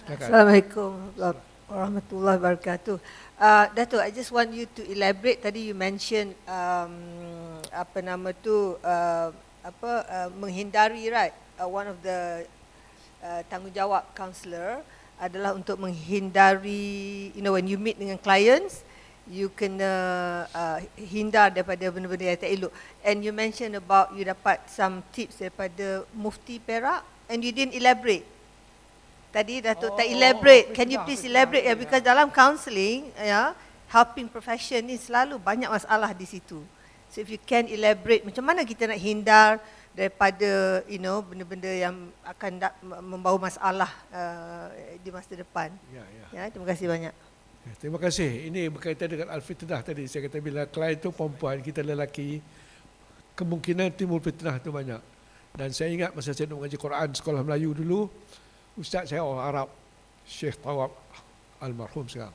Speaker 6: Assalamualaikum warahmatullahi wabarakatuh. Datuk, I just want you to elaborate. Tadi you mention menghindari, right? One of the tanggungjawab kaunselor adalah untuk menghindari, when you meet dengan clients, you kena hindar daripada benda-benda yang tak elok. And you mentioned about you dapat some tips daripada Mufti Perak and you didn't elaborate. Tadi Datuk tak elaborate. Can you please elaborate? Because dalam counselling, helping profession ni selalu banyak masalah di situ. So if you can elaborate, macam mana kita nak hindar daripada benda-benda yang akan membawa masalah di masa depan. Terima kasih banyak.
Speaker 3: Terima kasih. Ini berkaitan dengan al-fitnah tadi. Saya kata bila klien tu perempuan, kita lelaki, kemungkinan timbul fitnah tu banyak. Dan saya ingat masa saya mengaji Quran sekolah Melayu dulu, ustaz saya orang Arab, Syekh Tawab almarhum sekarang.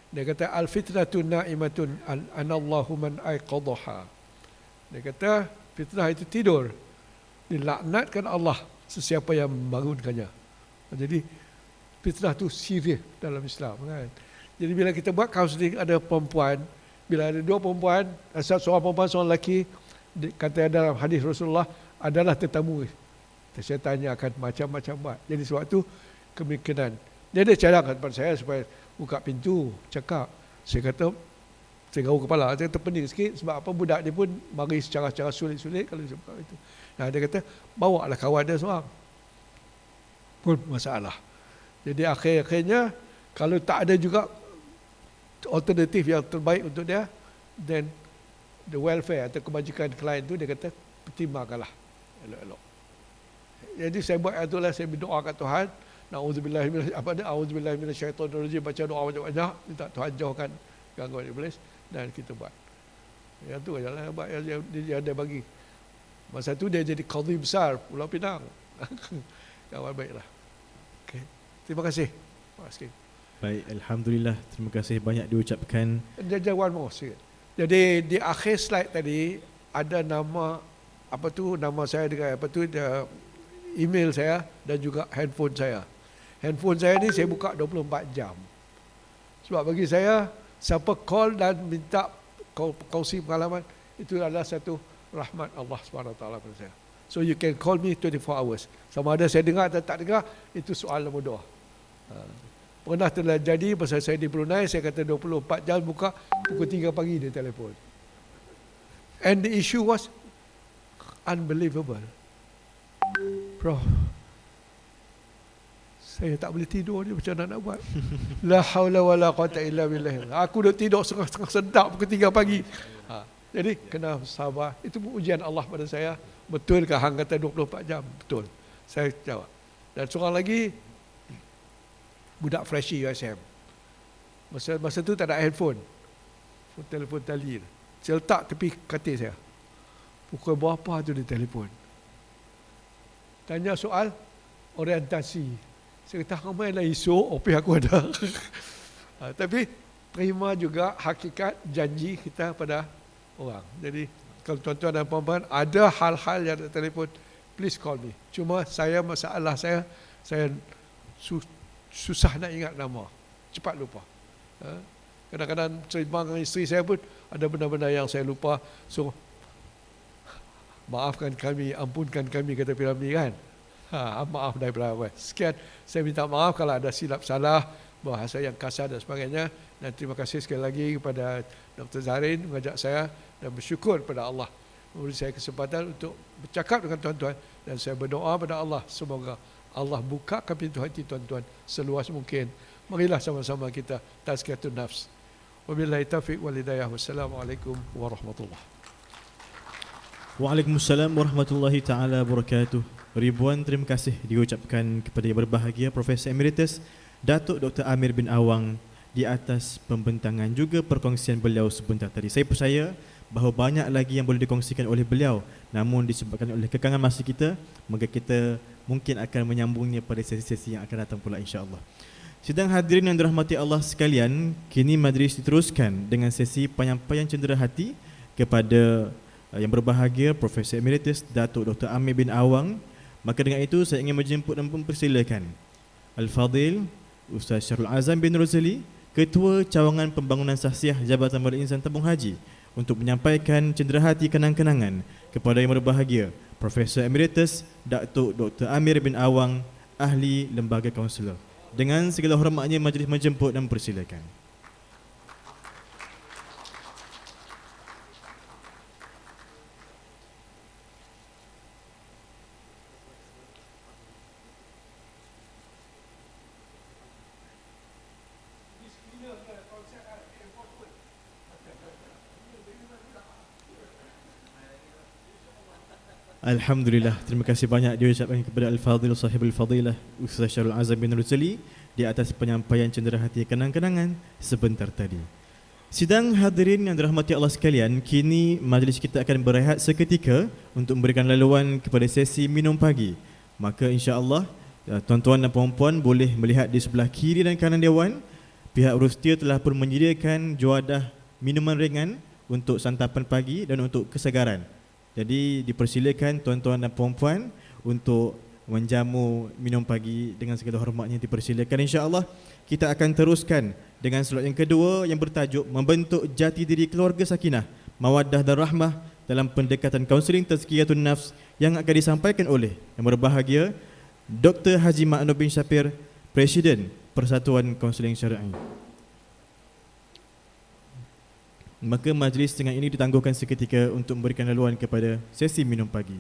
Speaker 3: Dia kata al-fitnatu na'imatun anallahu man aiqadhaha. Dia kata fitnah itu tidur. Dilaknatkan Allah sesiapa yang membangunkannya. Jadi fitnah itu serius dalam Islam, kan. Jadi bila kita buat counselling, ada perempuan, bila ada dua perempuan, seorang perempuan, seorang lelaki, kata dalam hadis Rasulullah, adalah tetamu. Saya tanya akan macam-macam buat. Jadi sebab tu kemungkinan. Dia ada cadangkan kepada saya supaya buka pintu, cakap. Saya kata, saya gaul kepala, saya kata pening sikit sebab apa budak dia pun mari secara sulit-sulit kalau dia buka itu. Nah, dia kata, bawa lah kawan dia seorang. Pun masalah. Jadi akhirnya, kalau tak ada juga alternatif yang terbaik untuk dia, then the welfare atau kebajikan klien tu, dia kata, pertimbangkanlah elok-elok. Jadi saya buat itulah, saya berdoa kat Tuhan, auzubillahi minasyaitonirrajim, baca doa banyak-banyak, minta Tuhan jauhkan gangguan iblis, dan kita buat. Yang tu adalah yang dia ada bagi. Masa tu dia jadi qadhi besar Pulau Pinang. Kawan baiklah. Okay. Terima kasih.
Speaker 2: Baik, alhamdulillah, terima kasih banyak diucapkan.
Speaker 3: Jadi one more sikit. Jadi di akhir slide tadi ada nama nama saya dengan email saya dan juga handphone saya. Handphone saya ni saya buka 24 jam. Sebab bagi saya, siapa call dan minta kongsi pengalaman, itu adalah satu rahmat Allah SWT pada saya. So you can call me 24 hours. Sama ada saya dengar atau tak dengar, itu soal nombor 2. Pernah terjadi pasal saya di Brunei, saya kata 24 jam buka, pukul 3 pagi dia telefon. And the issue was unbelievable. Bro, saya tak boleh tidur ni, macam mana nak buat? La haula wala quwata illa billah. Aku duduk tidur setengah sedap pukul 3 pagi. Jadi kena sabar. Itu ujian Allah pada saya. Betul ke hang kata 24 jam? Betul. Saya jawab. Dan seorang lagi, budak freshie USM. Masa tu tak ada handphone. Telefon tali. Saya letak tepi katil saya. Pukul berapa tu dia telefon. Tanya soal orientasi. Saya kata, ramai lah esok, OP aku ada. Tapi terima juga hakikat janji kita pada orang. Jadi kalau tuan-tuan dan puan-puan ada hal-hal yang ada telefon, please call me. Cuma masalah saya susah nak ingat nama. Cepat lupa. Kadang-kadang seimbang dengan isteri saya pun ada benda-benda yang saya lupa. So maafkan kami, ampunkan kami, kata Piramli, kan. Maaf daripada awal. Sekian, saya minta maaf kalau ada silap salah, bahasa yang kasar dan sebagainya. Dan terima kasih sekali lagi kepada Dr. Zarin mengajak saya, dan bersyukur pada Allah memberi saya kesempatan untuk bercakap dengan tuan-tuan. Dan saya berdoa pada Allah, semoga Allah bukakan pintu hati tuan-tuan seluas mungkin. Marilah sama-sama kita tazkiyatun nafs. Wabillahi taufiq wal hidayah. Wassalamualaikum warahmatullahi.
Speaker 2: Waalaikumsalam warahmatullahi taala wabarakatuh. Ribuan terima kasih diucapkan kepada yang berbahagia Profesor Emeritus Datuk Dr. Amir bin Awang di atas pembentangan juga perkongsian beliau sebentar tadi. Saya percaya bahawa banyak lagi yang boleh dikongsikan oleh beliau, namun disebabkan oleh kekangan masa kita, maka kita mungkin akan menyambungnya pada sesi-sesi yang akan datang pula, insya-Allah. Sidang hadirin yang dirahmati Allah sekalian, kini majlis diteruskan dengan sesi penyampaian cendera hati kepada yang berbahagia Profesor Emeritus Datuk Dr. Amir bin Awang. Maka dengan itu saya ingin menjemput dan mempersilakan Al-Fadil Ustaz Syahrul Azam bin Rozali, Ketua Cawangan Pembangunan Sahsiah Jabatan Wali Insan Tabung Haji, untuk menyampaikan cendera hati kenang-kenangan kepada yang berbahagia Profesor Emeritus Datuk Dr. Amir bin Awang, Ahli Lembaga Kaunselor. Dengan segala hormatnya majlis menjemput dan mempersilakan. Alhamdulillah, terima kasih banyak diucapkan kepada Al-Fadhil Sahibul Fadilah Ustaz Syahrul Azam bin Rozali di atas penyampaian cendera hati kenang-kenangan sebentar tadi. Sidang hadirin yang dirahmati Allah sekalian, kini majlis kita akan berehat seketika untuk memberikan laluan kepada sesi minum pagi. Maka insya-Allah tuan-tuan dan puan-puan boleh melihat di sebelah kiri dan kanan dewan, pihak Rustia telah pun menyediakan juadah minuman ringan untuk santapan pagi dan untuk kesegaran. Jadi dipersilakan tuan-tuan dan puan-puan untuk menjamu minum pagi dengan segala hormatnya, dipersilakan. InsyaAllah kita akan teruskan dengan slot yang kedua yang bertajuk Membentuk Jati Diri Keluarga Sakinah, Mawaddah dan Rahmah dalam pendekatan kaunseling tazkiyatun nafs, yang akan disampaikan oleh yang berbahagia Dr. Haji Ma'nur bin Syapir, Presiden Persatuan Kaunseling Syar'i. Maka majlis dengan ini ditangguhkan seketika untuk memberikan laluan kepada sesi minum pagi.